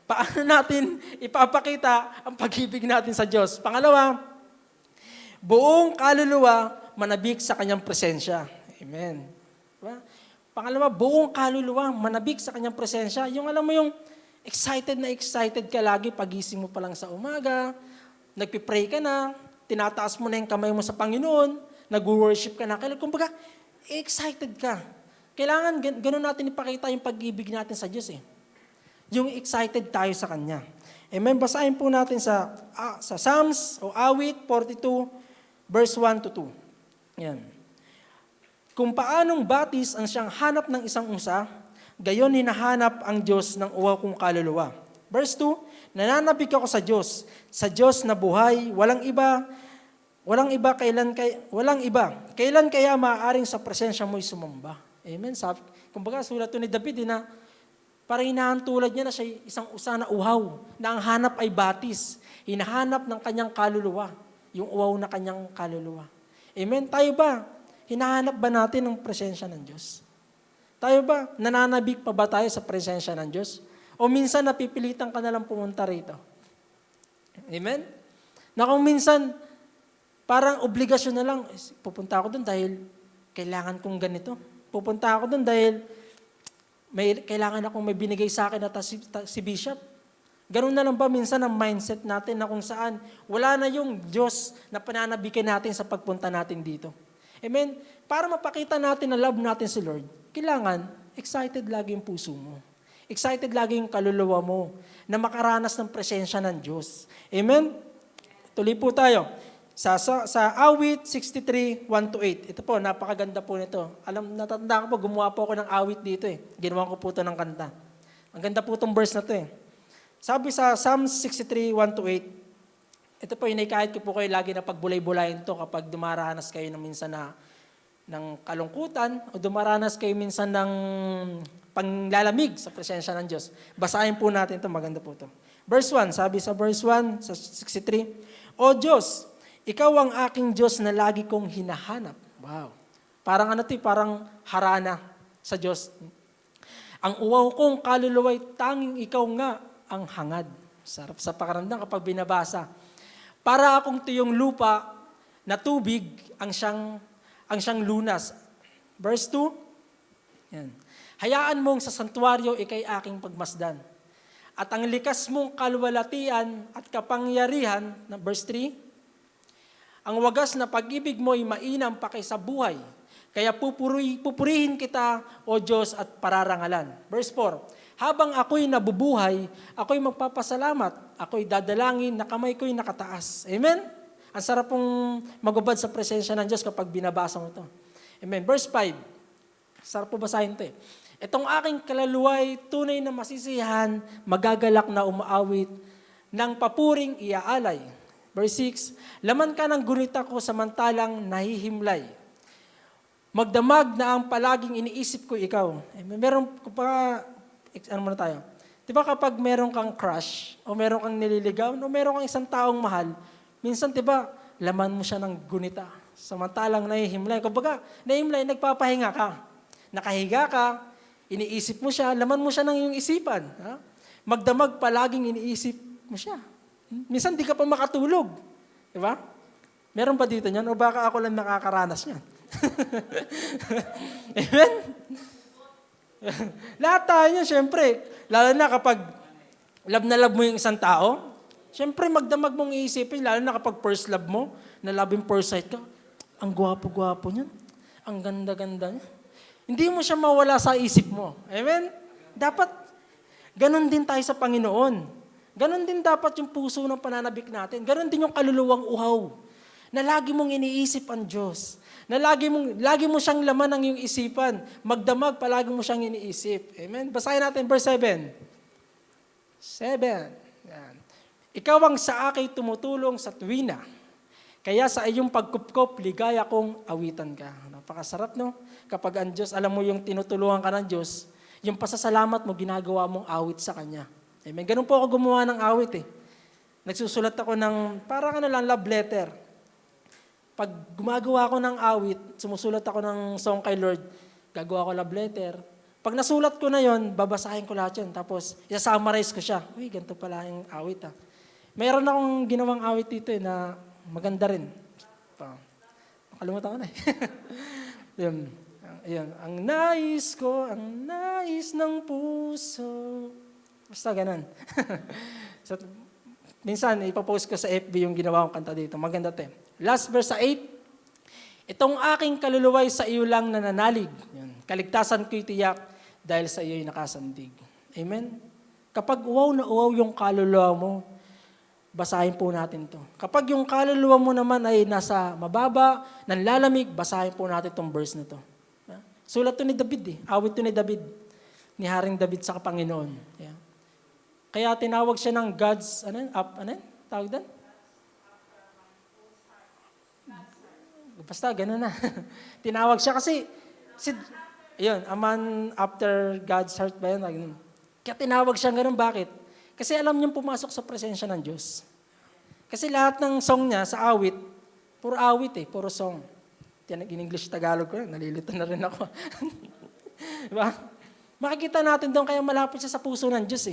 Paano natin ipapakita ang pag-ibig natin sa Diyos? Pangalawa, buong kaluluwa manabik sa Kanyang presensya. Amen. Diba? Pangalawa, buong kaluluwa manabik sa Kanyang presensya. Yung alam mo yung excited ka lagi pagising mo pa lang sa umaga, nagpipray ka na, tinataas mo na yung kamay mo sa Panginoon, nag-worship ka na. Kumbaga, excited ka. Kailangan gano'n natin ipakita yung pag-ibig natin sa Diyos eh. Yung excited tayo sa Kanya. Amen. Basahin po natin sa Psalms o Awit 42, verse 1 to 2. Yan. Kung paanong batis ang siyang hanap ng isang usa, gayon hinahanap ang Diyos ng uwaw kong kaluluwa. Verse 2, nananabik ako sa Diyos na buhay, walang iba, kailan kaya maaaring sa presensya mo'y sumamba. Amen. Kumbaga, sulat to ni David, na parang hinahantulad niya na siya isang usa na uhaw, na ang hanap ay batis. Hinahanap ng kanyang kaluluwa, yung uhaw na kanyang kaluluwa. Amen. Tayo ba? Hinahanap ba natin ang presensya ng Diyos? Tayo ba? Nananabik pa ba tayo sa presensya ng Diyos? O minsan napipilitan ka na lang pumunta rito? Amen? Na kung minsan, parang obligasyon na lang, pupunta ako doon dahil kailangan kong ganito. Pupunta ako doon dahil kailangan akong may binigay sa akin na si Bishop. Ganun na lang ba minsan ang mindset natin na kung saan wala na yung Diyos na pananabikin natin sa pagpunta natin dito. Amen? Para mapakita natin na love natin si Lord, kailangan excited lagi yung puso mo. Excited lagi yung kaluluwa mo na makaranas ng presensya ng Diyos. Amen? Tuloy po tayo. Sa awit 63, 1-8. Ito po, napakaganda po nito. Natatanda ko po, gumawa po ako ng awit dito eh. Ginawa ko po ito ng kanta. Ang ganda po itong verse na ito eh. Sabi sa Psalm 63, 1-8, ito po, kahit ko po kayo lagi na pagbulay-bulayin to kapag dumaranas kayo ng minsan ng kalungkutan o dumaranas kayo minsan ng panglalamig sa presensya ng Diyos. Basahin po natin ito, maganda po ito. Verse 1, sabi sa verse 1, sa 63, O Diyos, Ikaw ang aking Diyos na lagi kong hinahanap. Wow. Parang parang harana sa Diyos. Ang uwaw kong kaluluwa'y tanging Ikaw nga ang hangad. Sarap sa pakiramdam kapag binabasa. Para akong tuyong lupa na tubig ang siyang lunas. Verse 2. Yan. Hayaan mong sa santuaryo ikay aking pagmasdan. At ang likas mong kaluwalhatian at kapangyarihan, na verse 3, ang wagas na pag-ibig mo ay mainam pa kaysa buhay. Kaya pupurihin kita, O Diyos, at pararangalan. Verse 4, habang ako'y nabubuhay, ako'y magpapasalamat, ako'y dadalangin, na kamay ko'y nakataas. Amen? Ang sarap pong magubad sa presensya ng Diyos kapag binabasa mo ito. Amen. Verse 5, sarap po basahin ito eh. Itong aking kaluluwa'y tunay na masisiyahan, magagalak na umaawit, ng papuring iaalay. Verse 6, laman ka ng gunita ko samantalang nahihimlay. Magdamag na ang palaging iniisip ko ikaw. Meron pa, ano muna tayo? Di ba kapag meron kang crush, o meron kang nililigaw, o meron kang isang taong mahal, minsan di ba, laman mo siya ng gunita. Samantalang nahihimlay. Kumbaga, nahihimlay, nagpapahinga ka. Nakahiga ka, iniisip mo siya, laman mo siya ng iyong isipan. Ha? Magdamag palaging iniisip mo siya. Minsan di ka pa makatulog. Di ba? Meron ba dito niyan? O baka ako lang nakakaranas niyan? Amen? Lahat tayo niyan, syempre. Lalo na kapag love na love mo yung isang tao, syempre magdamag mong iisipin, lalo na kapag first love mo, na love in first sight ka, ang gwapo-gwapo niyan. Ang ganda-ganda niya. Hindi mo siya mawala sa isip mo. Amen? Dapat, ganun din tayo sa Panginoon. Ganon din dapat yung puso ng pananabik natin. Ganon din yung kaluluwang uhaw. Na lagi mong iniisip ang Diyos. Na lagi mo siyang laman ng iyong isipan. Magdamag, palagi mo siyang iniisip. Amen? Basahin natin verse 7. 7. Yan. Ikaw ang sa akin tumutulong sa tuwina. Kaya sa iyong pagkupkop, ligaya kong awitan ka. Napakasarap, no? Kapag ang Diyos, alam mo yung tinutulungan ka ng Diyos, yung pasasalamat mo, ginagawa mong awit sa Kanya. Amen. Ganun po ako gumawa ng awit eh. Nagsusulat ako ng, parang love letter. Pag gumagawa ako ng awit, sumusulat ako ng song kay Lord, gagawa ko love letter. Pag nasulat ko na yon, babasahin ko lahat yun. Tapos, isa-summarize ko siya. Uy, ganito pala yung awit ah. Mayroon akong ginawang awit dito eh, na maganda rin. Nakalimutan ko na eh. Yun. Ang nais ko, ang nais ng puso. Basta ganun. So, minsan, ipapost ko sa FB yung ginawa kong kanta dito. Maganda ito. Last verse sa 8. Itong aking kaluluwa'y sa iyo lang nananalig. Yan. Kaligtasan ko'y tiyak dahil sa iyo'y nakasandig. Amen? Kapag uwaw na uwaw yung kaluluwa mo, basahin po natin to. Kapag yung kaluluwa mo naman ay nasa mababa, nanlalamig, basahin po natin itong verse na to. Sulat to ni David eh. Awit to ni David. Ni Haring David sa Panginoon. Yeah. Kaya tinawag siya ng God's, tawag doon? Basta, gano'n na. Tinawag siya kasi, a man after God's heart ba yun? Ganun. Kaya tinawag siya gano'n, bakit? Kasi alam niyang pumasok sa presensya ng Diyos. Kasi lahat ng song niya sa awit, puro awit puro song. In-English Tagalog ko, nalilito na rin ako. Diba? Makikita natin doon kaya malapit siya sa puso ng Diyos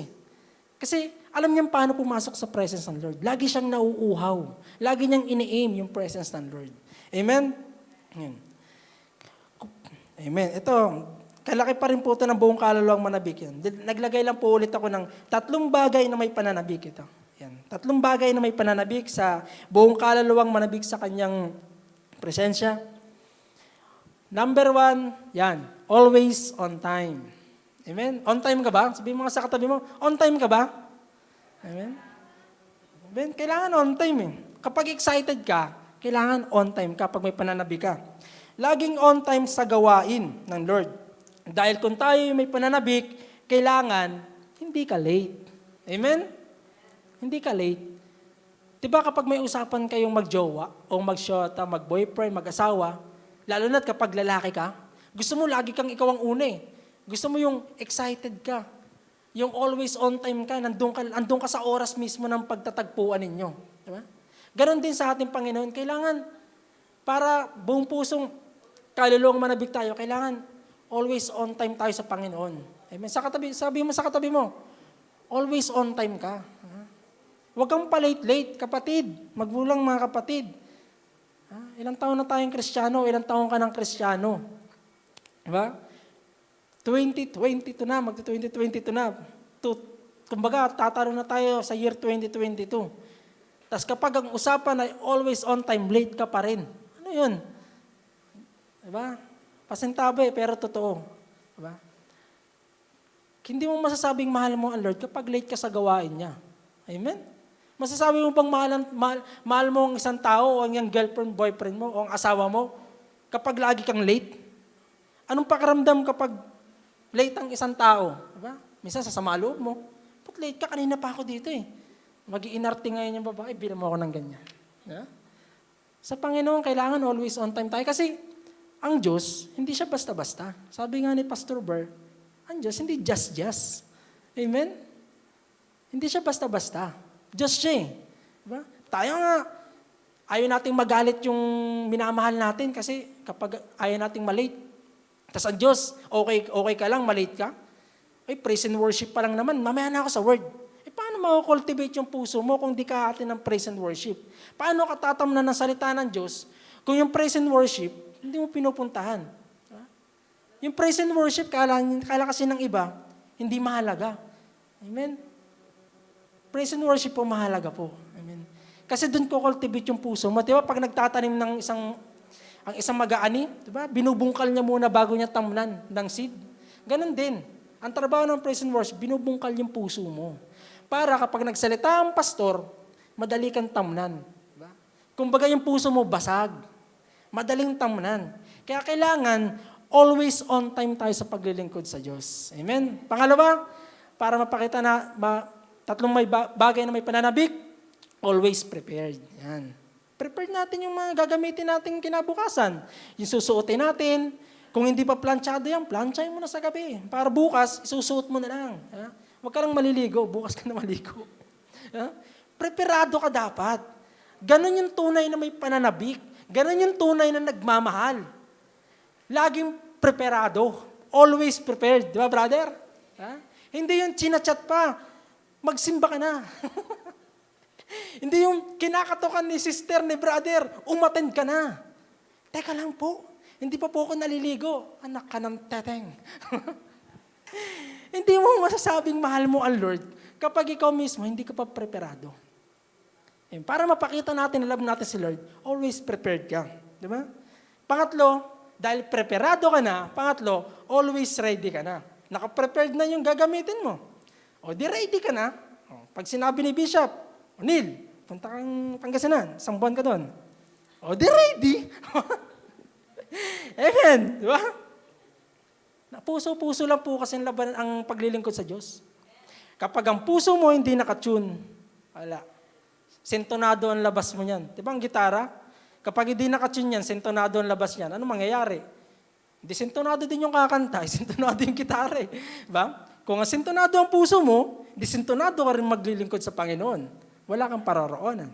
Kasi alam niyang paano pumasok sa presence ng Lord. Lagi siyang nauuhaw. Lagi niyang ini-aim yung presence ng Lord. Amen? Amen. Ito, kalaki pa rin po ito ng buong kaluluwang manabik yan. Naglagay lang po ulit ako ng 3 bagay na may pananabik ito. Yan. 3 bagay na may pananabik sa buong kaluluwang manabik sa kanyang presensya. Number 1, yan, always on time. Amen? On time ka ba? Sabihin mo nga sa katabi mo, on time ka ba? Amen? Amen? Kailangan on time Kapag excited ka, kailangan on time ka pag may pananabik ka. Laging on time sa gawain ng Lord. Dahil kung tayo may pananabik, kailangan hindi ka late. Amen? Hindi ka late. Diba kapag may usapan kayong magjowa o magsyota, mag-boyfriend, mag-asawa, lalo na't kapag lalaki ka, gusto mo lagi kang ikaw ang una Gusto mo yung excited ka. Yung always on time ka, nandun ka sa oras mismo ng pagtatagpuan ninyo. Diba? Ganon din sa ating Panginoon. Kailangan, para buong pusong kaluluwang manabik tayo, kailangan always on time tayo sa Panginoon. Amen. Sabi mo sa katabi mo, always on time ka. Huwag kang pa-late-late, kapatid. Magbulang mga kapatid. Ilang taon na tayong Kristiyano, ilang taon ka ng Kristiyano. Diba? 2022 na, magto-2022 na. Kumbaga, tatalo na tayo sa year 2022. Tapos kapag ang usapan ay always on time, late ka pa rin. Ano yun? Diba? Pasintabi, pero totoo. Diba? Hindi mo masasabing mahal mo ang Lord kapag late ka sa gawain niya. Amen? Masasabi mo bang mahal mo ang isang tao o ang iyong girlfriend, boyfriend mo o ang asawa mo kapag lagi kang late? Anong pakiramdam kapag late ang isang tao? Diba? Minsan sasama loob mo. Ba't late ka? Kanina pa ako dito Mag-iinarte ngayon yung babae, bilang mo ako ng ganyan. Yeah? Sa Panginoon, kailangan always on time tayo. Kasi ang Diyos, hindi siya basta-basta. Sabi nga ni Pastor Ber, ang Diyos, hindi just. Amen? Hindi siya basta-basta. Diyos siya Diba? Tayo nga, ayaw nating magalit yung minamahal natin kasi kapag ayaw nating malate. Tapos ang Diyos, okay ka lang, malate ka? Ay, praise and worship pa lang naman, mamaya na ako sa word. Paano makakultivate yung puso mo kung di ka atin ng praise and worship? Paano ka tatamnan ng salita ng Diyos kung yung praise and worship, hindi mo pinupuntahan? Yung praise and worship, kala kasi ng iba, hindi mahalaga. Amen? Praise and worship po, mahalaga po. Amen? Kasi doon ko cultivate yung puso mo. Diba, pag nagtatanim ng isang mag-aani, diba, binubungkal niya muna bago niya tamnan ng seed. Ganon din. Ang trabaho ng praise and worship, binubungkal yung puso mo. Para kapag nagsalita ang pastor, madali kang tamnan. Diba? Kumbaga yung puso mo basag. Madaling tamnan. Kaya kailangan, always on time tayo sa paglilingkod sa Diyos. Amen? Pangalawa, para mapakita na 3 bagay na may pananabik, always prepared. Yan. Prepared natin yung mga gagamitin natin kinabukasan. Yung susuotin natin, kung hindi pa planchado yan, planchahin mo na sa gabi. Para bukas, isusuot mo na lang. Ha? Huwag ka lang maliligo, bukas ka na maligo. Preparado ka dapat. Ganon yung tunay na may pananabik. Ganon yung tunay na nagmamahal. Laging preparado. Always prepared. Di ba, brother? Hindi yung chinachat pa. Magsimba ka na. Hindi yung kinakatokan ni sister, ni brother. Umattend ka na. Teka lang po. Hindi pa po ako naliligo. Anak ka ng teteng. Hindi mo masasabing mahal mo ang Lord kapag ikaw mismo hindi ka pa preparado. Para mapakita natin na love natin si Lord, always prepared ka. Di ba? Pangatlo, dahil preparado ka na, always ready ka na. Naka-prepared na yung gagamitin mo. O di ready ka na. Pag sinabi ni Bishop, Neil, punta kang Pangasinan, isang buwan ka doon. O di ready. Amen. Di ba? Puso-puso lang po kasi ang paglilingkod sa Diyos. Kapag ang puso mo hindi nakatune, wala. Sintonado ang labas mo niyan. Di ba ang gitara? Kapag hindi nakatune yan, sintonado ang labas niyan. Ano mangyayari? Hindi sintonado din yung kakanta, sintonado yung gitara eh. Diba? Kung sintonado ang puso mo, di sintonado ka rin maglilingkod sa Panginoon. Wala kang pararoonan.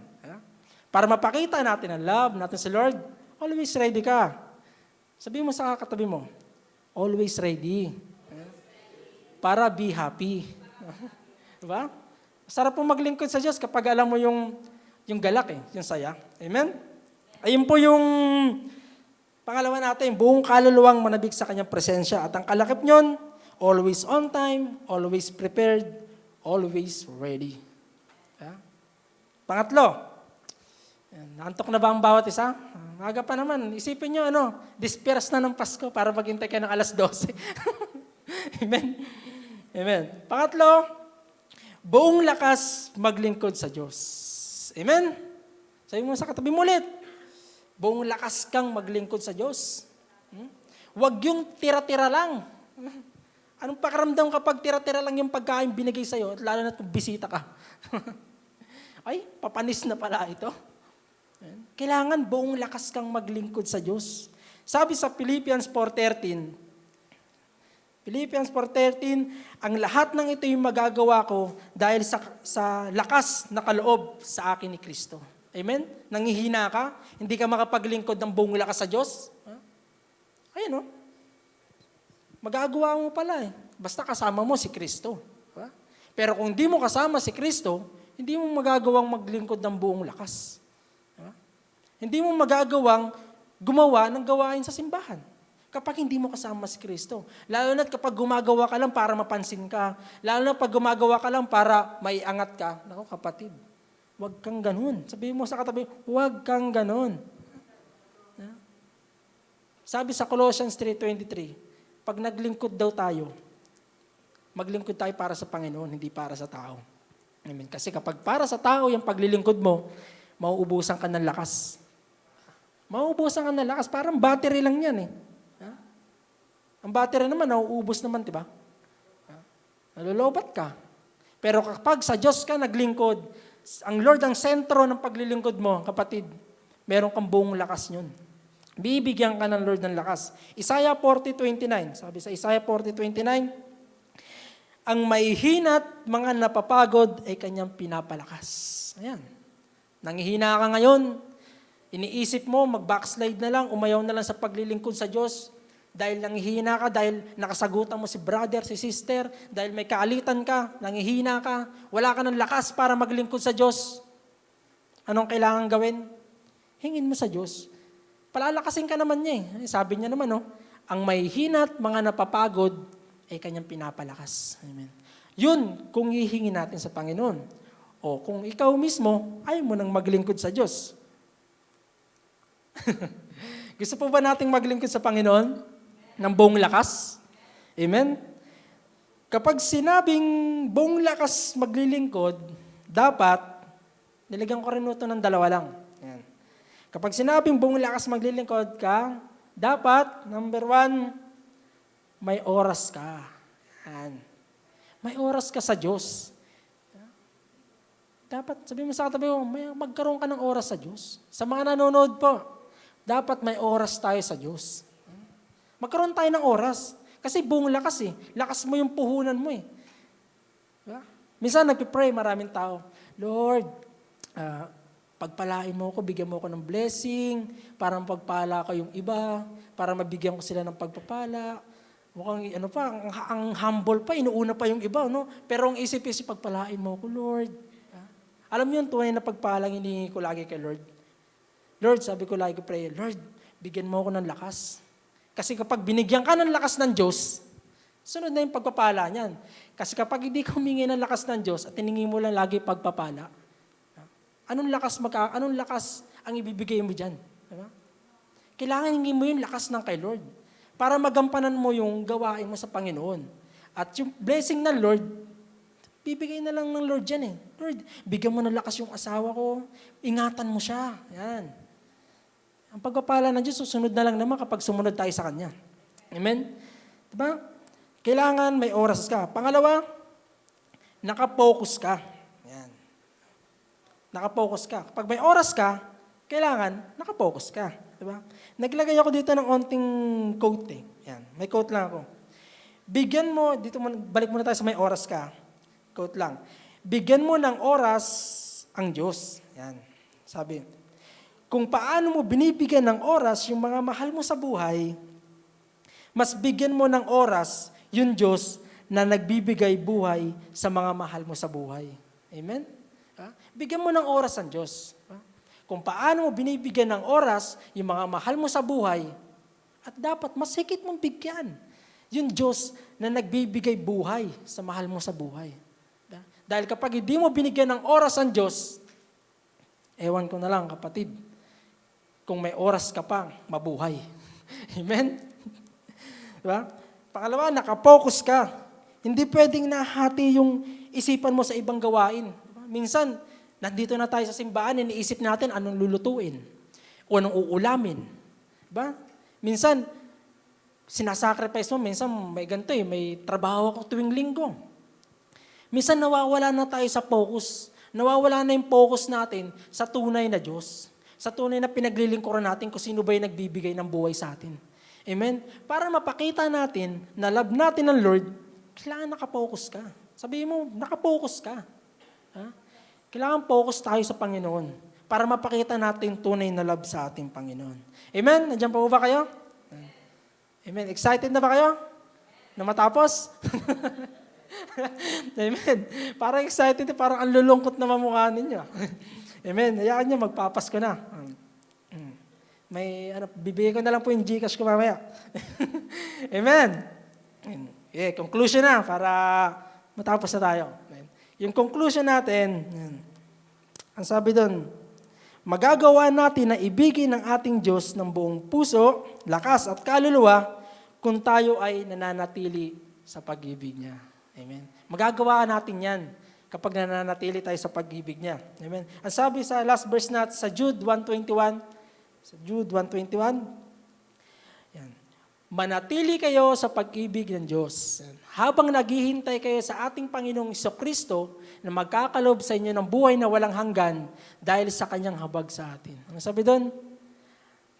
Para mapakita natin ang love natin sa Lord, always ready ka. Sabihin mo sa katabi mo, always ready. Para be happy. Diba? Sarap po maglingkod sa Diyos kapag alam mo yung galak eh, yung saya. Amen? Ayun po yung pangalawa natin, buong kaluluwang manabik sa kanyang presensya. At ang kalakip nyon, always on time, always prepared, always ready. Pangatlo, naantok na ba ang bawat isa? Maga pa naman. Isipin nyo, disperse na ng Pasko para maghintay kayo ng alas 12. Amen? Amen. Pangatlo, buong lakas maglingkod sa Diyos. Amen? Sabi mo sa katabi mo ulit, buong lakas kang maglingkod sa Diyos. Huwag yung tira-tira lang. Anong pakiramdam kapag tira-tira lang yung pagkain binigay sa'yo at lalo na kung bisita ka? Ay, papanis na pala ito. Kailangan buong lakas kang maglingkod sa Diyos. Sabi sa Philippians 4:13, ang lahat ng ito yung magagawa ko dahil sa lakas na kaloob sa akin ni Kristo. Amen? Nangihina ka, hindi ka makapaglingkod ng buong lakas sa Diyos. Ayun magagawa mo pala eh. Basta kasama mo si Kristo. Pero kung hindi mo kasama si Kristo, hindi mo magagawang maglingkod ng buong lakas. Hindi mo magagawang gumawa ng gawain sa simbahan kapag hindi mo kasama si Kristo. Lalo na kapag gumagawa ka lang para mapansin ka. Lalo na pag gumagawa ka lang para maiangat ka. Naku kapatid, huwag kang ganun. Sabihin mo sa katabi, huwag kang ganun. Sabi sa Colossians 3:23, pag naglingkod daw tayo, maglingkod tayo para sa Panginoon, hindi para sa tao. Amen. Kasi kapag para sa tao yung paglilingkod mo, mauubusan ka ng lakas. Mauubusan ka ng lakas. Parang battery lang yan eh. Ang battery naman, nauubos naman, di ba? Nalulobat ka. Pero kapag sa Diyos ka naglingkod, ang Lord ang sentro ng paglilingkod mo, kapatid, meron kang buong lakas yun. Bibigyan ka ng Lord ng lakas. Isaiah 40:29. Sabi sa Isaiah 40:29, ang maihina't mga napapagod ay kanyang pinapalakas. Ayan. Nangihina ka ngayon, iniisip mo, mag-backslide na lang, umayaw na lang sa paglilingkod sa Diyos, dahil nangihina ka, dahil nakasagutan mo si brother, si sister, dahil may kaalitan ka, nangihina ka, wala ka ng lakas para maglingkod sa Diyos. Anong kailangan gawin? Hingin mo sa Diyos. Palalakasin ka naman niya eh. Sabi niya naman, ang mahihina't mga napapagod ay kanyang pinapalakas. Amen. Yun, kung hihingin natin sa Panginoon. O kung ikaw mismo, ayaw mo nang maglingkod sa Diyos. Gusto po ba nating maglingkod sa Panginoon? Ng buong lakas? Amen? Kapag sinabing buong lakas maglilingkod, dapat, nilagyan ko rin ito ng dalawa lang. Ayan. Kapag sinabing buong lakas maglilingkod ka, dapat, number 1, may oras ka. Ayan. May oras ka sa Diyos. Dapat, sabihin mo sa katabi mo, magkaroon ka ng oras sa Diyos. Sa mga nanonood po, dapat may oras tayo sa Diyos. Magkaroon tayo ng oras. Kasi buong lakas eh. Lakas mo yung puhunan mo eh. Diba? Minsan nagpipray maraming tao, Lord, pagpalain mo ako, bigyan mo ako ng blessing, para pagpala ko yung iba, para mabigyan ko sila ng pagpapala. Mukhang ang humble pa, inuuna pa yung iba, no? Pero ang isip-isip, pagpalain mo ako, Lord. Alam niyo yung tunay na pagpalang hinihingi ko lagi kay Lord. Lord, sabi ko lagi pray, Lord, bigyan mo ako ng lakas. Kasi kapag binigyan ka ng lakas ng Diyos, sunod na yung pagpapala niyan. Kasi kapag hindi ka humingi ng lakas ng Diyos at tiningi mo lang lagi pagpapala, anong lakas ang ibibigay mo dyan? Diba? Kailangan hingi mo yung lakas ng kay Lord para magampanan mo yung gawain mo sa Panginoon. At yung blessing ng Lord, bibigay na lang ng Lord dyan eh. Lord, bigyan mo ng lakas yung asawa ko, ingatan mo siya. Yan. Ang pagpapala ng Diyos, susunod na lang naman kapag sumunod tayo sa Kanya. Amen? Diba? kailangan may oras ka. Pangalawa, nakapokus ka. Yan. Nakapokus ka. Kapag may oras ka, kailangan nakapokus ka. Diba? Naglagay ako dito ng onting quote eh. Yan. May quote lang ako. Bigyan mo, balik muna tayo sa may oras ka. Quote lang. Bigyan mo ng oras ang Diyos. Yan. Sabi, kung paano mo binibigyan ng oras yung mga mahal mo sa buhay, mas bigyan mo ng oras yung Diyos na nagbibigay buhay sa mga mahal mo sa buhay. Amen? Bigyan mo ng oras ang Diyos. Kung paano mo binibigyan ng oras yung mga mahal mo sa buhay, at dapat mas higit mong bigyan yung Diyos na nagbibigay buhay sa mahal mo sa buhay. Dahil kapag hindi mo binigyan ng oras ang Diyos, ewan ko na lang kapatid, kung may oras ka pang mabuhay. Amen? Diba? Pangalawa, nakapokus ka. Hindi pwedeng nahati yung isipan mo sa ibang gawain. Diba? Minsan, nandito na tayo sa simbahan, iniisip natin anong lulutuin o anong uulamin. Diba? Minsan, sinasacrifice mo, minsan may ganito may trabaho ako tuwing linggo. Minsan nawawala na tayo sa focus. Nawawala na yung focus natin sa tunay na Diyos. Sa tunay na pinaglilingkuran natin kung sino ba yung nagbibigay ng buhay sa atin. Amen? Para mapakita natin na love natin ng Lord, kailangan nakapokus ka. Sabihin mo, nakapokus ka. Ha? Kailangan focus tayo sa Panginoon para mapakita natin tunay na love sa ating Panginoon. Amen? Nandiyan pa ba kayo? Amen. Excited na ba kayo? Na matapos? Amen. Parang excited, parang ang lulungkot na mamukha ninyo. Amen. Hayaan nyo, magpapasko na. Bibigay ko na lang po yung Gcash ko mamaya. Amen. Conclusion na para matapos na tayo. Amen. Yung conclusion natin, ang sabi doon, magagawa natin na ibigin ng ating Diyos ng buong puso, lakas at kaluluwa kung tayo ay nananatili sa pag-ibig niya. Amen. Magagawa natin yan kapag nananatili tayo sa pag-ibig niya. Amen. Ang sabi sa last verse natin sa Jude 1:21, yan. Manatili kayo sa pag-ibig ng Diyos. Habang naghihintay kayo sa ating Panginoong Kristo na magkakalob sa inyo ng buhay na walang hanggan dahil sa kanyang habag sa atin. Ano sabi doon?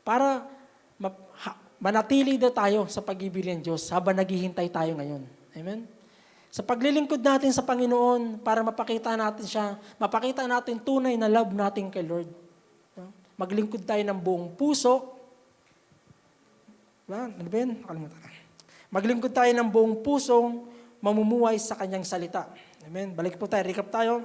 Para manatili daw tayo sa pag-ibig ng Diyos habang naghihintay tayo ngayon. Amen? Sa paglilingkod natin sa Panginoon, para mapakita natin siya, mapakita natin tunay na love natin kay Lord. Maglingkod tayo ng buong puso. Ano ba yun? Nakalimutan. Maglingkod tayo ng buong pusong mamumuhay sa kanyang salita. Amen? Balik po tayo, recap tayo.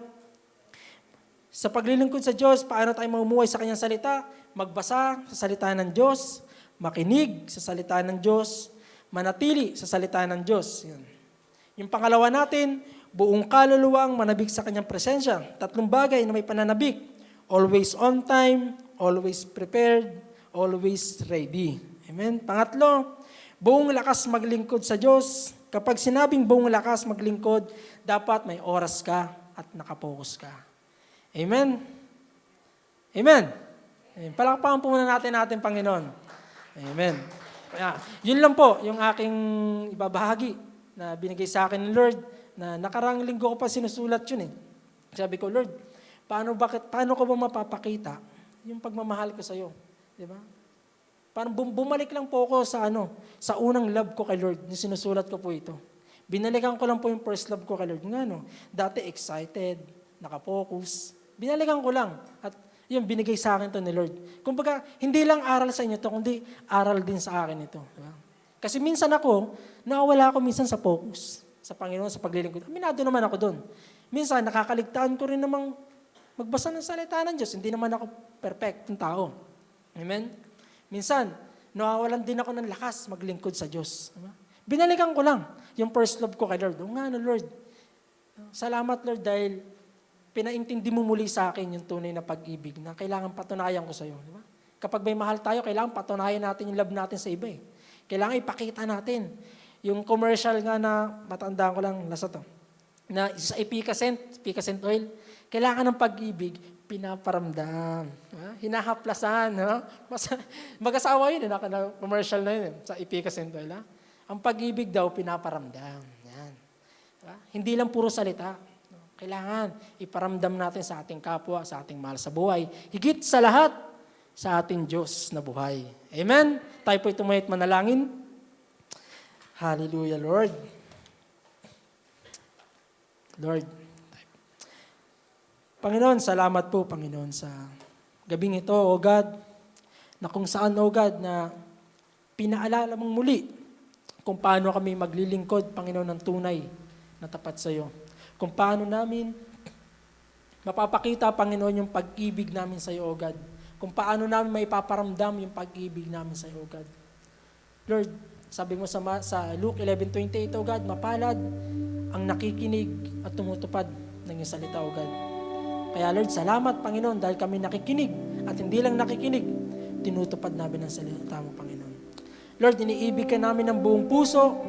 Sa paglilingkod sa Diyos, paano tayo mamumuhay sa kanyang salita? Magbasa sa salita ng Diyos, makinig sa salita ng Diyos, manatili sa salita ng Diyos. Yan. Yung pangalawa natin, buong kaluluwang manabik sa kanyang presensya. 3 bagay na may pananabik. Always on time, always prepared, always ready. Amen? Pangatlo, buong lakas maglingkod sa Diyos. Kapag sinabing buong lakas maglingkod, dapat may oras ka at nakapokus ka. Amen? Amen? Palakpakan po muna natin Panginoon. Amen. Yun lang po yung aking ibabahagi na binigay sa akin ng Lord na nakarang linggo ko pa sinusulat yun eh. Sabi ko, Lord, paano ko ba mapapakita yung pagmamahal ko sa iyo? Di ba? Parang bumalik lang po ako sa unang love ko kay Lord, yung sinusulat ko po ito. Binalikan ko lang po yung first love ko kay Lord. Dati excited, nakapokus. Binalikan ko lang at yun, binigay sa akin to ni Lord. Kumbaga, hindi lang aral sa inyo to, kundi aral din sa akin ito. Diba? Kasi minsan nawawala ako minsan sa focus sa Panginoon, sa paglilingkod. Aminado naman ako doon. Minsan, nakakaligtaan ko rin namang magbasa ng salita ng Diyos. Hindi naman ako perfectong tao. Amen? Minsan, nawawalan din ako ng lakas maglingkod sa Diyos. Diba? Binalikan ko lang yung first love ko kay Lord. Lord, salamat Lord dahil pinaintindi mo muli sa akin yung tunay na pag-ibig na kailangan patunayan ko sa iyo. Diba? Kapag may mahal tayo, kailangan patunayan natin yung love natin sa iba. Kailangan ipakita natin. Yung commercial nga na, matandaan ko lang, lasa to, na sa Epicacent oil, kailangan ng pag-ibig, pinaparamdam. Hinahaplasan. Mag-asawa yun, commercial na yun, sa Epicacent oil. Ang pag-ibig daw pinaparamdam. Yan. Diba? Hindi lang puro salita. Kailangan iparamdam natin sa ating kapwa, sa ating mahal sa buhay. Higit sa lahat, sa ating Diyos na buhay. Amen? Tayo po'y tumayo at manalangin. Hallelujah, Lord. Lord, Panginoon, salamat po, Panginoon, sa gabing ito, O God, na kung saan, O God, na pinaalala mong muli kung paano kami maglilingkod, Panginoon, ng tunay na tapat sa iyo. Kung paano namin mapapakita, Panginoon, yung pag-ibig namin sa iyo, O God. Kung paano namin maipaparamdam yung pag-ibig namin sa iyo, O God. Lord, sabi mo sa Luke 11:28, O God, mapalad ang nakikinig at tumutupad ng iyong salita, O God. Kaya Lord, salamat, Panginoon, dahil kami nakikinig at hindi lang nakikinig, tinutupad namin ang salita mo, Panginoon. Lord, iniibig ka namin ng buong puso,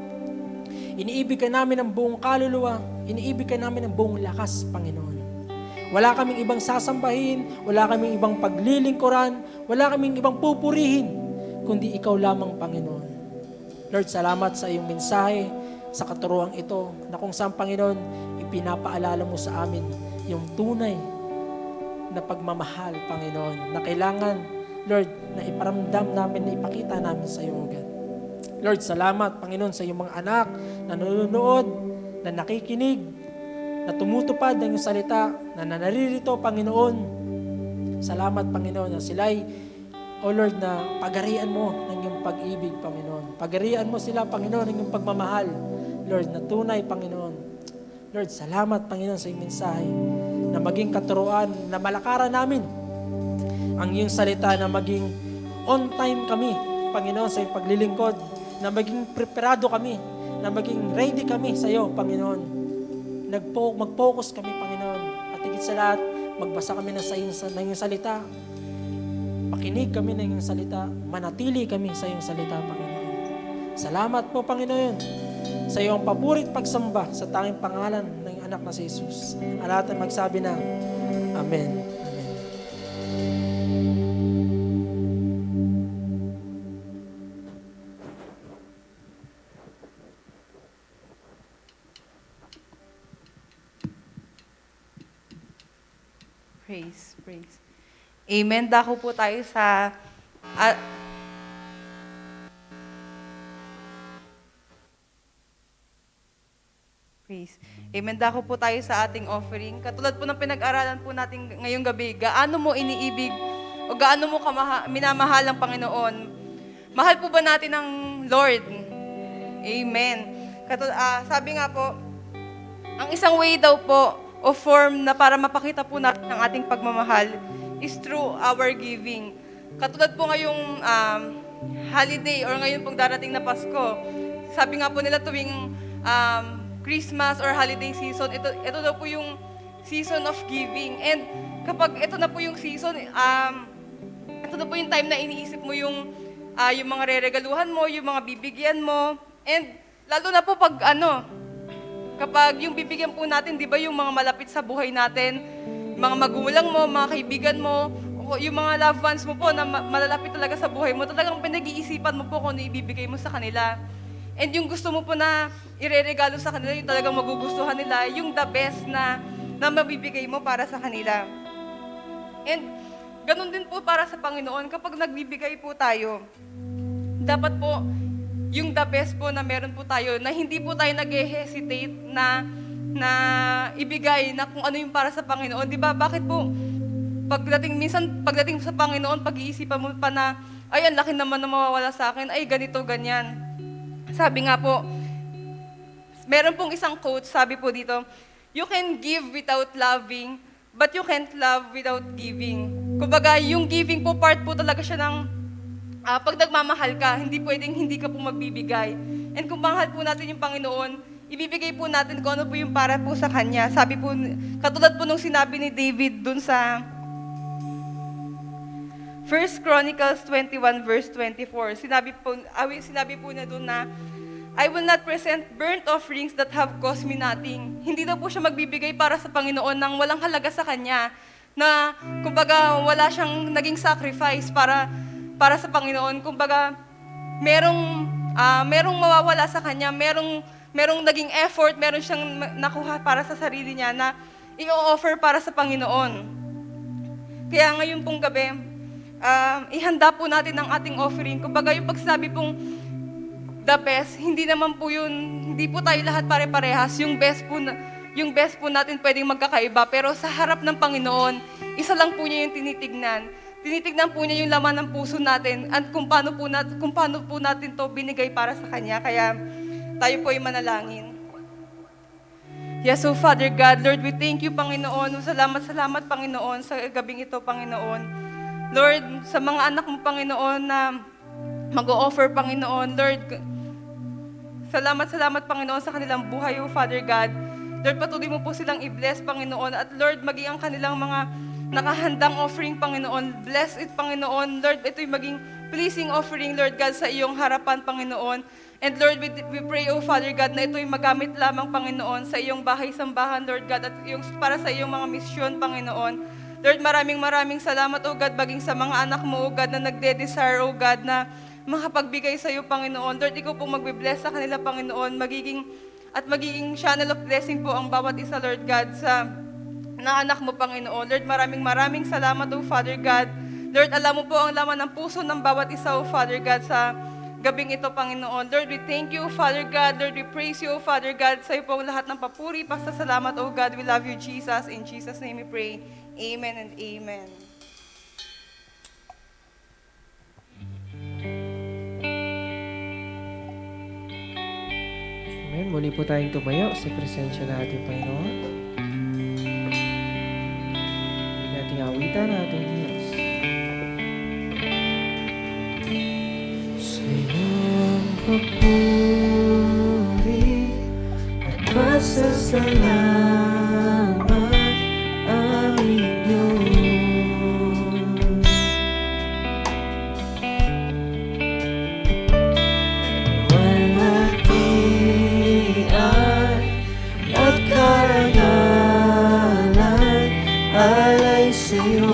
iniibig ka namin ng buong kaluluwa, iniibig ka namin ng buong lakas, Panginoon. Wala kaming ibang sasambahin, wala kaming ibang paglilingkuran, wala kaming ibang pupurihin, kundi ikaw lamang, Panginoon. Lord, salamat sa iyong mensahe, sa katuruang ito, na kung saan, Panginoon, ipinapaalala mo sa amin yung tunay na pagmamahal, Panginoon, na kailangan, Lord, na iparamdam namin, na ipakita namin sa iyo, God. Lord, salamat, Panginoon, sa iyong mga anak na nanonood, na nakikinig, na tumutupad ng iyong salita, na naririto, Panginoon. Salamat, Panginoon, na sila'y, O Lord, na pagarian mo ng iyong pag-ibig, Panginoon. Pagarian mo sila, Panginoon, ng iyong pagmamahal. Lord, na tunay, Panginoon. Lord, salamat, Panginoon, sa iyong mensahe na maging katuruan, na malakaran namin ang iyong salita, na maging on time kami, Panginoon, sa iyong paglilingkod, na maging preparado kami, na maging ready kami sa iyo, Panginoon. Mag-focus kami, Panginoon, at higit sa lahat, magbasa kami ng iyong salita, makinig kami ng iyong salita, manatili kami sa iyong salita, Panginoon. Salamat po, Panginoon, sa iyong paborit pagsamba sa tanging pangalan ng anak na si Jesus. Ang lahat ay magsabi na, Amen. Amen. Praise, praise. Amen. Dako po tayo sa praise. Amen. Dako po tayo sa ating offering. Katulad po ng pinag-aralan po natin ngayong gabi, gaano mo iniibig o gaano mo minamahal ang Panginoon. Mahal po ba natin ang Lord? Amen. Sabi nga po, ang isang way daw po o form na para mapakita po natin ang ating pagmamahal is through our giving. Katulad po ngayong holiday or ngayon pong darating na Pasko, sabi nga po nila tuwing Christmas or holiday season, ito daw po yung season of giving. And kapag ito na po yung season, ito na po yung time na iniisip mo yung mga reregaluhan mo, yung mga bibigyan mo. And lalo na po kapag yung bibigyan po natin, di ba yung mga malapit sa buhay natin, mga magulang mo, mga kaibigan mo, yung mga loved ones mo po na malalapit talaga sa buhay mo, talagang pinag-iisipan mo po kung ano ibibigay mo sa kanila. And yung gusto mo po na ireregalo sa kanila, yung talagang magugustuhan nila, yung the best na mabibigay mo para sa kanila. And ganun din po para sa Panginoon, kapag nagbibigay po tayo, dapat po yung the best po na meron po tayo, na hindi po tayo nag-hesitate na ibigay na kung ano yung para sa Panginoon. Di ba? Bakit po pagdating sa Panginoon, pag-iisipan mo pa na, ay, ang laki naman na mawawala sa akin, ay, ganito, ganyan. Sabi nga po, meron pong isang quote, sabi po dito, you can give without loving, but you can't love without giving. Kumbaga, yung giving po, part po talaga siya ng pag nagmamahal ka, hindi pwedeng hindi ka po magbibigay. And kung mahal po natin yung Panginoon, ibibigay po natin kung ano po yung para po sa Kanya. Sabi po, katulad po nung sinabi ni David dun sa 1 Chronicles 21 verse 24, sinabi po niya dun na, I will not present burnt offerings that have cost me nothing. Hindi daw po siya magbibigay para sa Panginoon nang walang halaga sa Kanya. Na, kumbaga, wala siyang naging sacrifice para sa Panginoon. Kumbaga, merong merong mawawala sa kanya, merong naging effort, meron siyang nakuha para sa sarili niya na i-offer para sa Panginoon. Kaya ngayon pong gabi, ihanda po natin ang ating offering. Kumbaga yung pagsabi pong the best, hindi naman po yun, hindi po tayo lahat pare-parehas. Yung best po natin pwedeng magkakaiba. Pero sa harap ng Panginoon, isa lang po niya yung tinitignan. Tinitignan po niya yung laman ng puso natin at kung paano po natin to binigay para sa Kanya. Kaya tayo po ay manalangin. Yes, so Father God, Lord, we thank you, Panginoon. Salamat, Panginoon, sa gabing ito, Panginoon. Lord, sa mga anak mo, Panginoon, na mag-o-offer, Panginoon. Lord, salamat, Panginoon, sa kanilang buhay, O Father God. Lord, patuloy mo po silang i-bless, Panginoon. At Lord, maging ang kanilang mga nakahandang offering, Panginoon. Bless it, Panginoon. Lord, ito'y maging pleasing offering, Lord God, sa iyong harapan, Panginoon. And Lord, we pray, O Father God, na ito'y magamit lamang, Panginoon, sa iyong bahay-sambahan, Lord God, at para sa iyong mga misyon, Panginoon. Lord, maraming salamat, O God, baging sa mga anak mo, O God, na nagde-desire, O God, na makapagbigay sa iyo, Panginoon. Lord, ikaw pong magbe-bless sa kanila, Panginoon, magiging channel of blessing po ang bawat isa, Lord God, sa na anak mo, Panginoon. Lord, maraming salamat, O Father God. Lord, alam mo po ang laman ng puso ng bawat isa, O Father God, sa gabing ito, Panginoon. Lord, we thank you, O Father God. Lord, we praise you, O Father God. Sa iyo po ang lahat ng papuri, pasasalamat, O God. We love you, Jesus. In Jesus' name we pray. Amen and amen. Amen. Muli po tayong tumayo sa presensya ng ating Panginoon. Hindi nating awitan ang ating Diyos. Sa iyong papuri at pasasalamat, aming Diyos. Walhatian at karangalan alay sa iyo.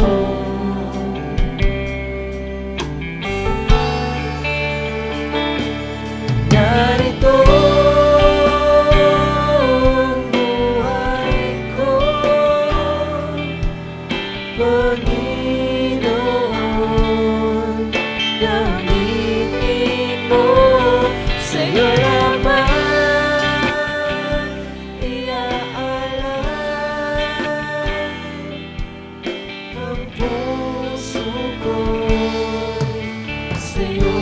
Narito ang buhay ko, Panginoon, gamitin mo, sa'yo lamang iaalay ang puso ko sa'yo.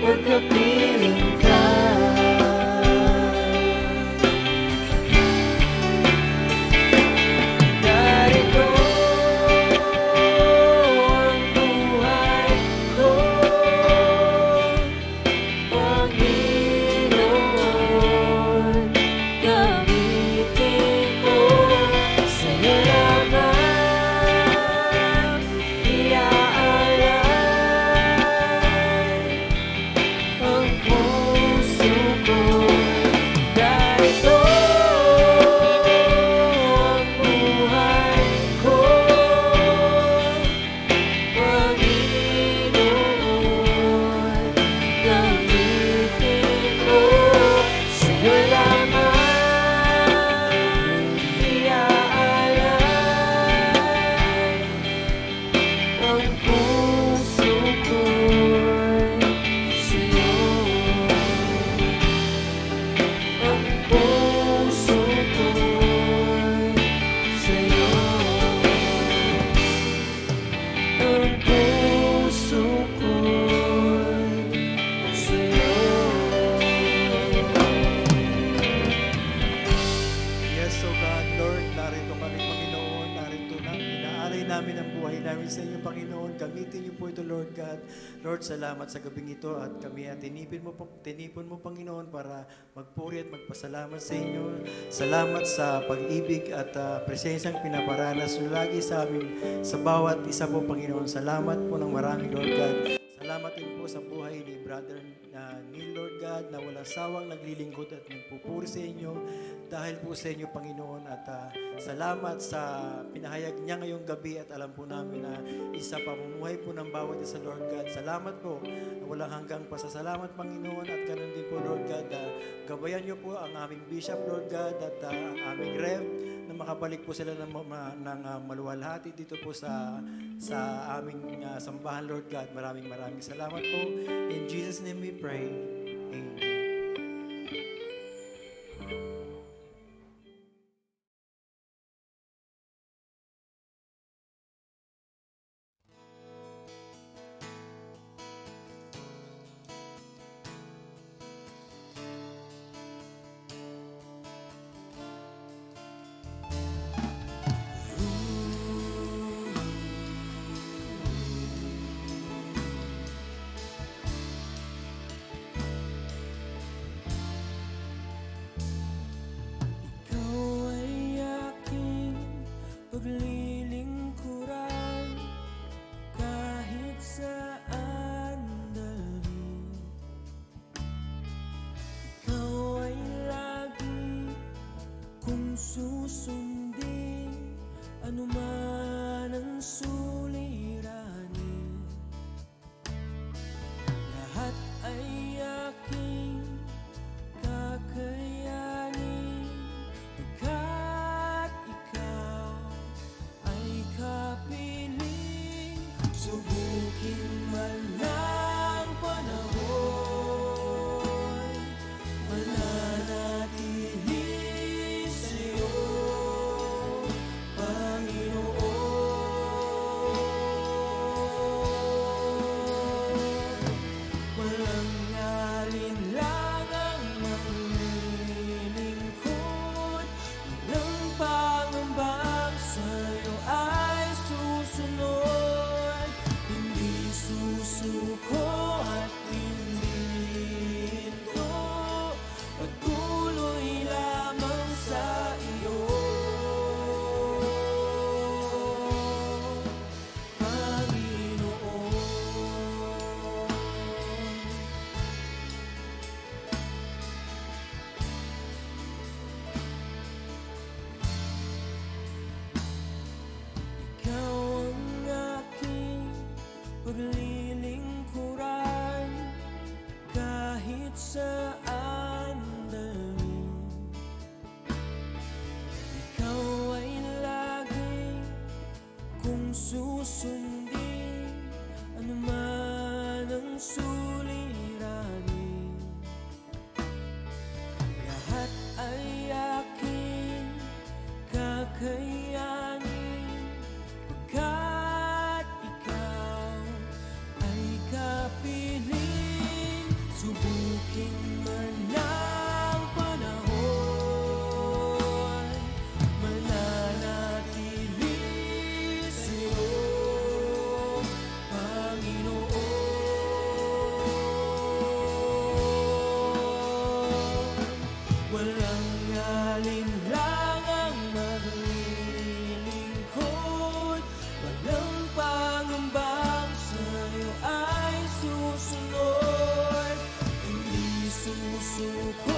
Pagkapiling ka, narito ang buhay ko, Panginoon, gamitin mo, sa'yo lamang iaalay ang puso ko. Narito ang buhay ko, Panginoon, gamitin mo, sa'yo lamang iaalay ang puso ko sa'yo. dahil sa inyo, Panginoon. Gamitin niyo po ito, Lord God. Lord, salamat sa gabing ito at kami at tinipon mo, Panginoon, para magpuri at magpasalamat sa inyo. Salamat sa pag-ibig at presensyang pinaparanas nyo lagi sa amin, sa bawat isa po, Panginoon. Salamat po ng marami, Lord God. Salamat din po sa buhay ni Brother Neil, Lord God, na walang sawang naglilingkod at nagpupuri sa inyo dahil po sa inyo, Panginoon. At salamat sa pinahayag niya ngayong gabi at alam po namin na isa pamumuhay po ng bawat isa, Lord God. Salamat po na walang hanggang pasasalamat, Panginoon. At ganun din po, Lord God, gabayan niyo po ang aming bishop, Lord God, at ang aming rev, na makabalik po sila ng maluwalhati dito po sa aming sambahan, Lord God. Maraming salamat po. In Jesus' name we pray. Amen. Ikaw ay aking paglilingkuran kahit saan dalhin. Ikaw ay lagi kong susundin, anuman ang suliranin. Lahat ay aking kakayanin, pagkat ikaw ay kapiling. Subukin man ang panahon, mananatili sa'yo, Panginoon. Walang alinlangang maglilingkod, walang pangambang sa'yo ay susunod. Hindi susuko at hindi hinto, patuloy lamang sa iyo, Panginoon. Ikaw ang aking paglilingkuran kahit saan dalhin. Ikaw ay lagi kong susundin, anuman ang suliranin. Lahat ay aking kakayanin, pagkat ikaw ay kapiling. Subukin man ang panahon, mananatili sa'yo, Panginoon. Walang alinlangang maglilingkod, walang pangambang sa'yo ay susunod. Hindi susuko